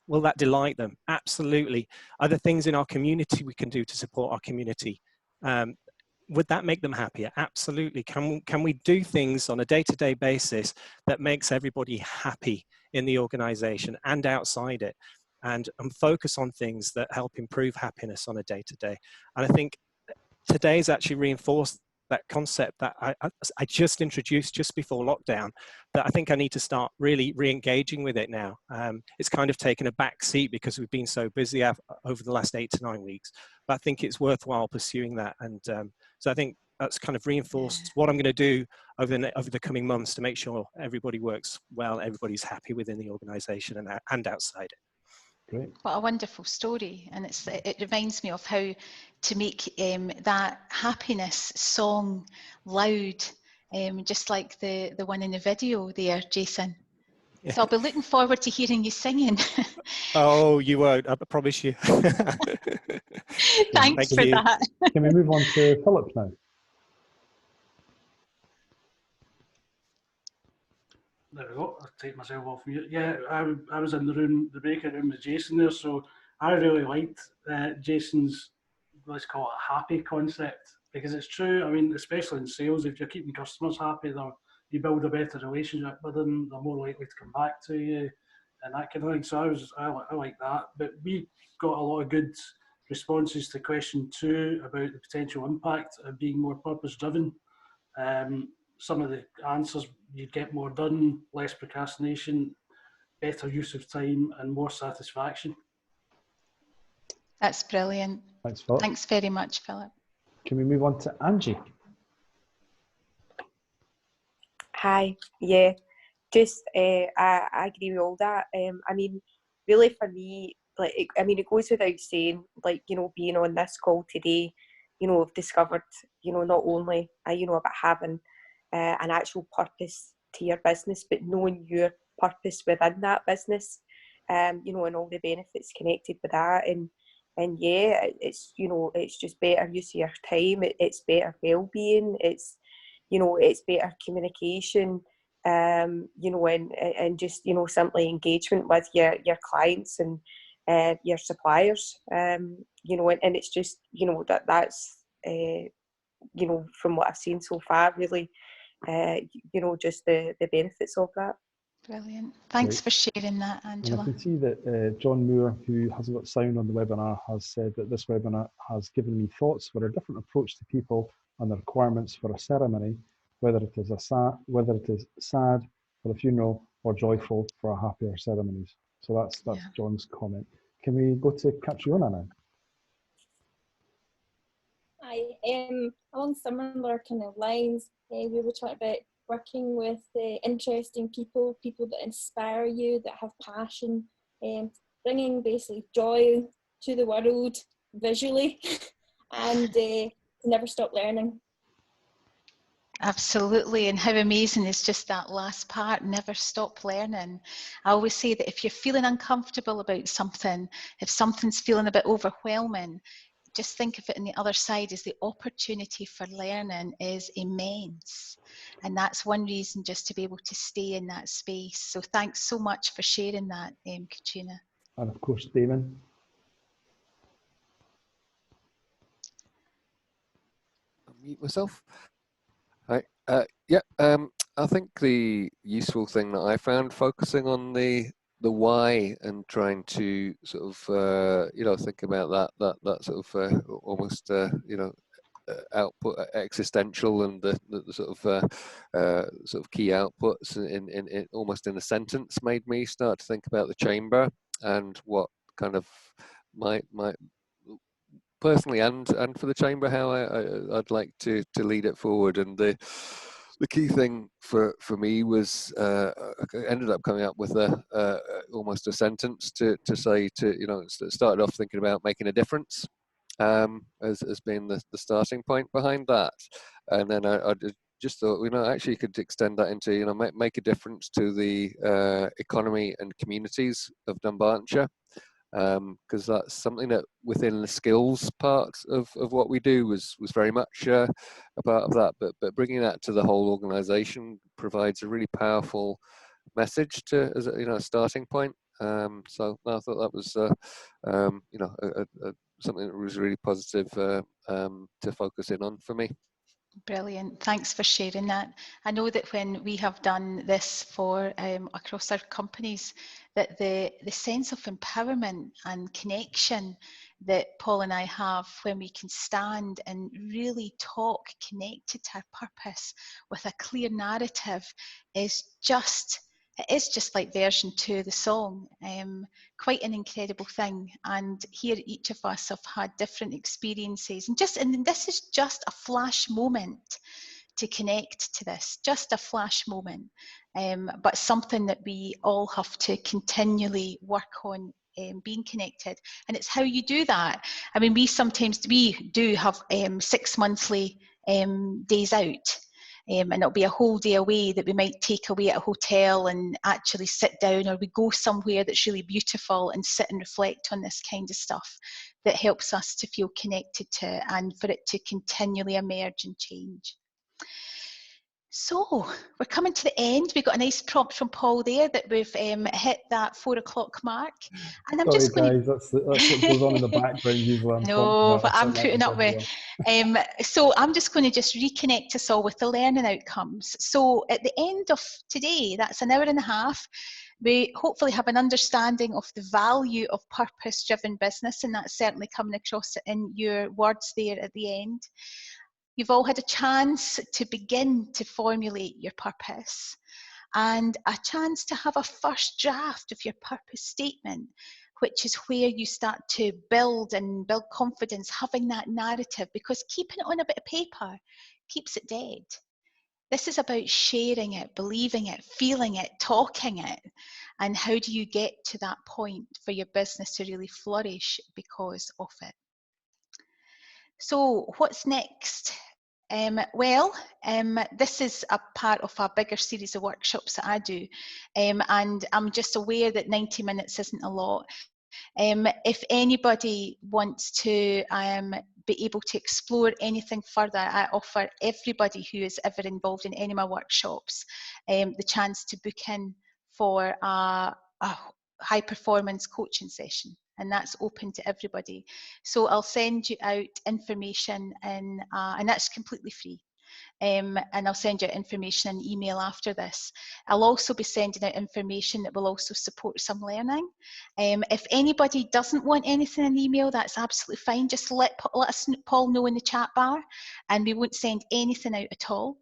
[SPEAKER 6] Will that delight them? Absolutely. Are there things in our community we can do to support our community? Would that make them happier? Absolutely. Can we do things on a day-to-day basis that makes everybody happy in the organization and outside it, and focus on things that help improve happiness on a day-to-day? And I think today's actually reinforced that concept that I just introduced just before lockdown, that I think I need to start really re-engaging with it now. It's kind of taken a back seat because we've been so busy over the last 8 to 9 weeks, but I think it's worthwhile pursuing that. And so I think that's kind of reinforced what I'm going to do over the coming months to make sure everybody works well, everybody's happy within the organization and outside it.
[SPEAKER 2] Great.
[SPEAKER 1] What a wonderful story, and it reminds me of how to make that happiness song loud, just like the one in the video there, Jason. Yeah. So I'll be looking forward to hearing you singing.
[SPEAKER 6] Oh, you won't, I promise you.
[SPEAKER 1] Thanks for that.
[SPEAKER 2] Can we move on to Philip now?
[SPEAKER 8] There we go. I'll take myself off mute. Yeah, I was in the breakout room with Jason there, so I really liked Jason's, let's call it a happy concept, because it's true. I mean, especially in sales, if you're keeping customers happy, you build a better relationship with them, they're more likely to come back to you and that kind of thing. So I like that. But we got a lot of good responses to question 2 about the potential impact of being more purpose-driven. Some of the answers, you'd get more done, less procrastination, better use of time, and more satisfaction.
[SPEAKER 1] That's brilliant.
[SPEAKER 2] Thanks, Philip.
[SPEAKER 1] Thanks very much, Philip.
[SPEAKER 2] Can we move on to Angie?
[SPEAKER 5] Hi, yeah, just I agree with all that. I mean, really for me, it goes without saying, being on this call today, I've discovered, not only, about having an actual purpose to your business, but knowing your purpose within that business. you know, and all the benefits connected with that. And yeah, it's, you know, it's just better use of your time. It's better well-being. It's, you know, it's better communication. You know, and just, you know, simply engagement with your clients and your suppliers. You know, and it's just, you know, that's you know, from what I've seen so far, really, you know, just the benefits of that.
[SPEAKER 1] Brilliant. Thanks
[SPEAKER 2] Right.
[SPEAKER 1] for sharing that,
[SPEAKER 2] And I
[SPEAKER 1] Angela.
[SPEAKER 2] can see that John Moore, who hasn't got sound on the webinar, has said that this webinar has given me thoughts for a different approach to people and the requirements for a ceremony, whether it is sad for a funeral or joyful for a happier ceremonies. So that's John's comment. Can we go to Catriona now?
[SPEAKER 4] Hi, along similar kind of lines, we were talking about working with interesting people that inspire you, that have passion, bringing basically joy to the world visually, and never stop learning.
[SPEAKER 1] Absolutely, and how amazing is just that last part, never stop learning. I always say that if you're feeling uncomfortable about something, if something's feeling a bit overwhelming, just think of it on the other side as the opportunity for learning is immense. And that's one reason just to be able to stay in that space. So thanks so much for sharing that, Katrina.
[SPEAKER 2] And of course, Damon.
[SPEAKER 7] Unmute myself. Hi. Yeah. I think the useful thing that I found focusing on the why and trying to sort of you know, think about that sort of almost you know, output existential and the sort of key outputs in almost in a sentence made me start to think about the chamber and what kind of might personally and for the chamber how I'd like to lead it forward. And the key thing for me was I ended up coming up with almost a sentence to say to, you know, started off thinking about making a difference as being the starting point behind that, and then I just thought, you know, actually you could extend that into, you know, make a difference to the economy and communities of Dunbartonshire. Because that's something that within the skills part of what we do was very much a part of that, but bringing that to the whole organisation provides a really powerful message to, as a, you know, a starting point. So I thought that was you know, something that was really positive to focus in on for me.
[SPEAKER 1] Brilliant. Thanks for sharing that. I know that when we have done this for across our companies, that the sense of empowerment and connection that Paul and I have when we can stand and really talk connected to our purpose with a clear narrative is just, it is just like version 2 of the song. Quite an incredible thing. And here each of us have had different experiences, and this is just a flash moment to connect to this, just a flash moment, but something that we all have to continually work on, being connected. And it's how you do that. I mean, we do have 6 monthly days out. And it'll be a whole day away that we might take away at a hotel and actually sit down, or we go somewhere that's really beautiful and sit and reflect on this kind of stuff that helps us to feel connected to and for it to continually emerge and change. So we're coming to the end. We got a nice prompt from Paul there that we've hit that 4 o'clock mark. And I'm
[SPEAKER 2] Sorry,
[SPEAKER 1] just going
[SPEAKER 2] guys, that's what goes on in the background usually. I'm
[SPEAKER 1] no, but I'm
[SPEAKER 2] like
[SPEAKER 1] putting up with. So I'm just going to just reconnect us all with the learning outcomes. So at the end of today, that's an hour and a half, we hopefully have an understanding of the value of purpose-driven business, and that's certainly coming across in your words there at the end. You've all had a chance to begin to formulate your purpose and a chance to have a first draft of your purpose statement, which is where you start to build confidence, having that narrative, because keeping it on a bit of paper keeps it dead. This is about sharing it, believing it, feeling it, talking it. And how do you get to that point for your business to really flourish because of it? So what's next? This is a part of a bigger series of workshops that I do, and I'm just aware that 90 minutes isn't a lot. If anybody wants to be able to explore anything further, I offer everybody who is ever involved in any of my workshops the chance to book in for a high performance coaching session, and that's open to everybody. So I'll send you out information and that's completely free. And I'll send you information in email after this. I'll also be sending out information that will also support some learning. If anybody doesn't want anything in email, that's absolutely fine. Just let us, Paul, know in the chat bar, and we won't send anything out at all.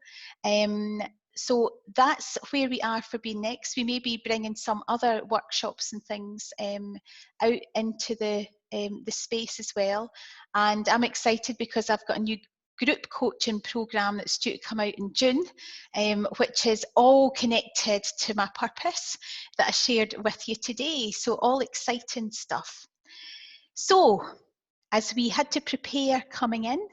[SPEAKER 1] So that's where we are for Being Next. We may be bringing some other workshops and things out into the space as well. And I'm excited because I've got a new group coaching program that's due to come out in June, which is all connected to my purpose that I shared with you today. So all exciting stuff. So as we had to prepare coming in,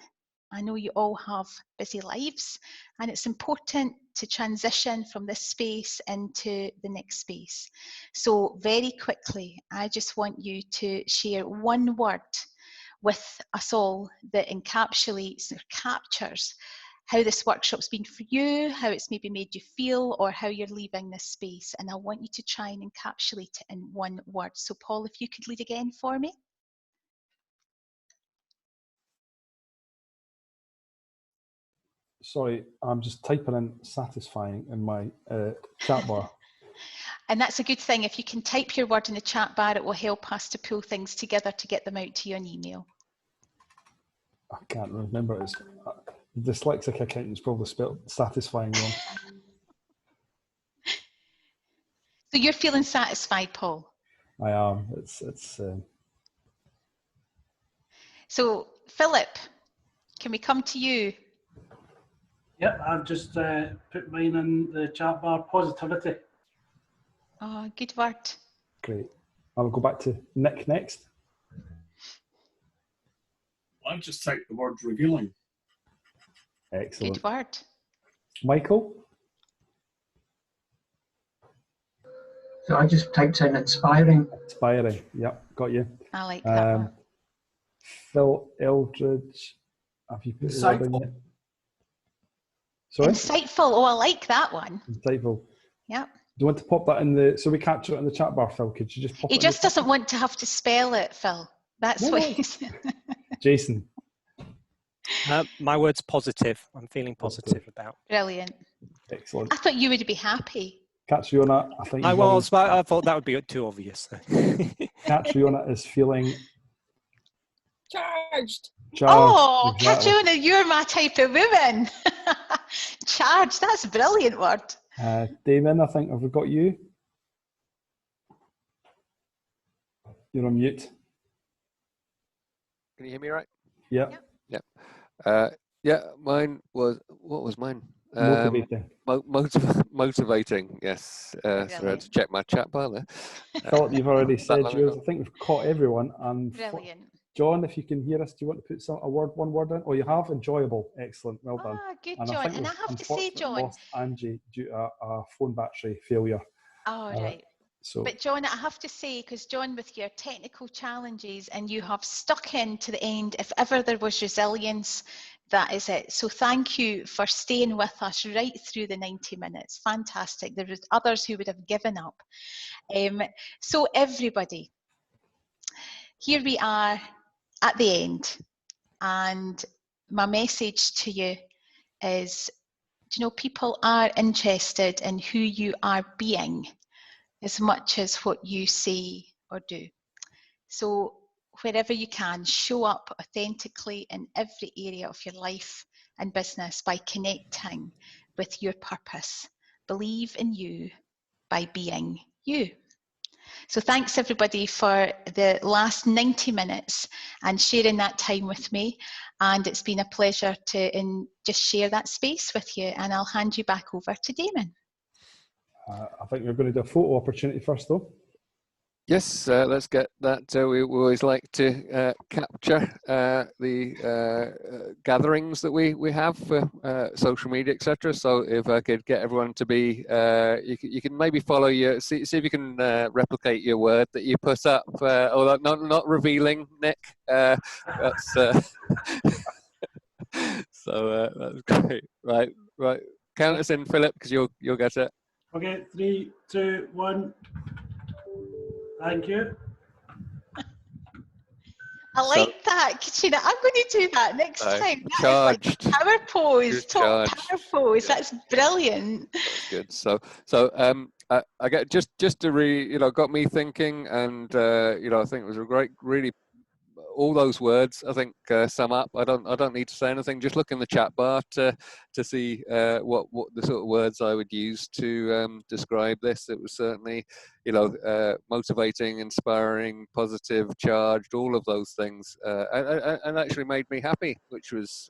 [SPEAKER 1] I know you all have busy lives, and it's important to transition from this space into the next space. So very quickly, I just want you to share one word with us all that encapsulates or captures how this workshop's been for you, how it's maybe made you feel, or how you're leaving this space. And I want you to try and encapsulate it in one word. So Paul, if you could lead again for me.
[SPEAKER 2] Sorry, I'm just typing in satisfying in my chat bar.
[SPEAKER 1] And that's a good thing. If you can type your word in the chat bar, it will help us to pull things together to get them out to you on email.
[SPEAKER 2] I can't remember. It's dyslexic accountant's probably spelled satisfying wrong.
[SPEAKER 1] So you're feeling satisfied, Paul?
[SPEAKER 2] I am.
[SPEAKER 1] So Philip, can we come to you?
[SPEAKER 8] Yeah, I've just put mine in the chat bar. Positivity.
[SPEAKER 1] Oh, good word.
[SPEAKER 2] Great. I'll go back to Nick next.
[SPEAKER 9] I've just typed the word revealing.
[SPEAKER 2] Excellent.
[SPEAKER 1] Good word.
[SPEAKER 2] Michael?
[SPEAKER 3] So I just typed in inspiring.
[SPEAKER 2] Inspiring, yep, got you.
[SPEAKER 1] I like that one.
[SPEAKER 2] Phil Eldridge, have you put the word in yet? Sorry?
[SPEAKER 1] Insightful, oh, I like that one.
[SPEAKER 2] Insightful.
[SPEAKER 1] Yep.
[SPEAKER 2] Do you want to pop that in the, so we capture it in the chat bar, Phil? Could you just pop it in?
[SPEAKER 1] He just doesn't want to have to spell it, Phil. That's what he's...
[SPEAKER 2] Jason?
[SPEAKER 6] My word's positive. I'm feeling positive about.
[SPEAKER 1] Brilliant.
[SPEAKER 2] Excellent.
[SPEAKER 1] I thought you would be happy.
[SPEAKER 2] Catriona, I think
[SPEAKER 6] I was, but I thought that would be too obvious.
[SPEAKER 2] Catriona is feeling...
[SPEAKER 4] Charged.
[SPEAKER 1] Oh,
[SPEAKER 2] exactly.
[SPEAKER 1] Catriona, you're my type of woman. Charged, that's a brilliant word.
[SPEAKER 2] Damon, I think, have we got you? You're on mute.
[SPEAKER 7] Can you hear me right?
[SPEAKER 2] Yeah.
[SPEAKER 7] Yeah. Yeah, mine was, what was mine?
[SPEAKER 2] Motivating.
[SPEAKER 7] Motivating, yes. So I had to check my chat bar there.
[SPEAKER 2] Philip, you've already said yours. I think we've caught everyone. And
[SPEAKER 1] brilliant.
[SPEAKER 2] John, if you can hear us, do you want to put one word in? Oh, you have? Enjoyable. Excellent. Well done.
[SPEAKER 1] Good,
[SPEAKER 2] and
[SPEAKER 1] John. And I have to say, John,
[SPEAKER 2] lost Angie due to a phone battery failure.
[SPEAKER 1] Oh, right.
[SPEAKER 2] So.
[SPEAKER 1] But John, I have to say, because John, with your technical challenges, and you have stuck in to the end, if ever there was resilience, that is it. So thank you for staying with us right through the 90 minutes. Fantastic. There was others who would have given up. So everybody, here we are at the end. And my message to you is, people are interested in who you are being as much as what you say or do. So wherever you can, show up authentically in every area of your life and business by connecting with your purpose. Believe in you by being you. So thanks everybody for the last 90 minutes and sharing that time with me. And it's been a pleasure to just share that space with you. And I'll hand you back over to Damon.
[SPEAKER 2] I think we're going to do a photo opportunity first, though.
[SPEAKER 7] Yes, let's get that. We always like to capture the gatherings that we have for social media, etc. So if I could get everyone to be, you can maybe follow your, see if you can replicate your word that you put up, although not revealing, Nick. That's so that's great. Right. Count us in, Philip, because you'll get it.
[SPEAKER 8] Okay, 3, 2, 1. Thank you.
[SPEAKER 1] I like that, Katrina. I'm going to do that next time. That is like power pose, top power pose. Yeah. That's brilliant.
[SPEAKER 7] That's good. So I get just to got me thinking, and I think it was a great, really, all those words I think sum up. I don't need to say anything. Just look in the chat bar to see what the sort of words I would use to describe this. It was certainly motivating, inspiring, positive, charged, all of those things, and actually made me happy, which was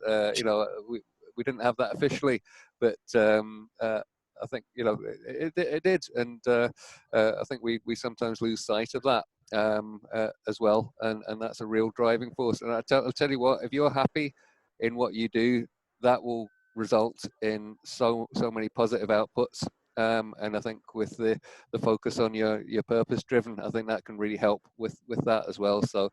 [SPEAKER 7] we didn't have that officially, but I think it did, and I think we sometimes lose sight of that as well, and that's a real driving force. And I'll tell you what, if you're happy in what you do, that will result in so many positive outputs. And I think with the focus on your purpose driven, I think that can really help with that as well. So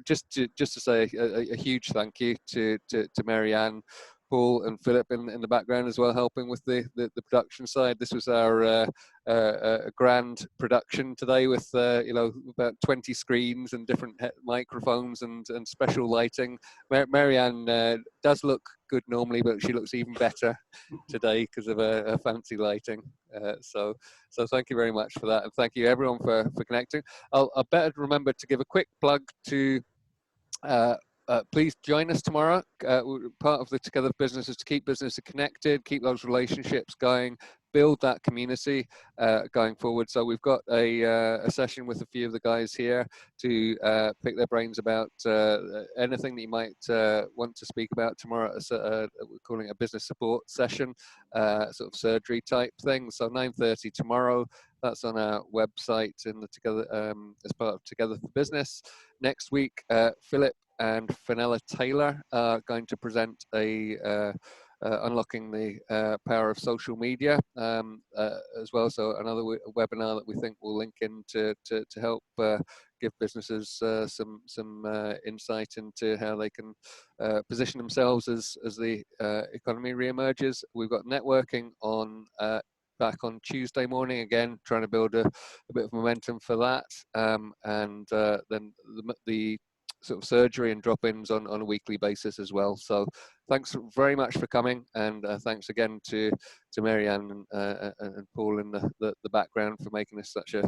[SPEAKER 7] just to say a huge thank you to Marianne, Paul and Philip in the background as well, helping with the production side. This was our grand production today with about 20 screens and different microphones and special lighting. Marianne does look good normally, but she looks even better today because of her fancy lighting. So thank you very much for that, and thank you everyone for connecting. I'll better remember to give a quick plug to please join us tomorrow. Part of the Together Business is to keep businesses connected, keep those relationships going, build that community going forward. So we've got a session with a few of the guys here to pick their brains about anything that you might want to speak about tomorrow. We're calling it a business support session, sort of surgery type thing. So 9:30 tomorrow. That's on our website in the Together as part of Together for Business. Next week, Philip and Fenella Taylor are going to present unlocking the power of social media as well. So another webinar that we think will link in to help give businesses some insight into how they can position themselves as the economy reemerges. We've got networking on back on Tuesday morning, again trying to build a bit of momentum for that, and then the sort of surgery and drop-ins on a weekly basis as well. So thanks very much for coming, and thanks again to Marianne and Paul in the background for making this such a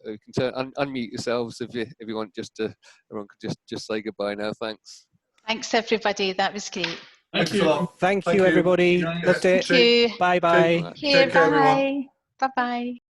[SPEAKER 7] you can unmute yourselves if you want, just to everyone could just say goodbye now. Thanks
[SPEAKER 1] everybody, that was great.
[SPEAKER 6] Thank you everybody. Loved it.
[SPEAKER 1] Thank you.
[SPEAKER 6] Bye.
[SPEAKER 1] Take care, everyone. Bye bye.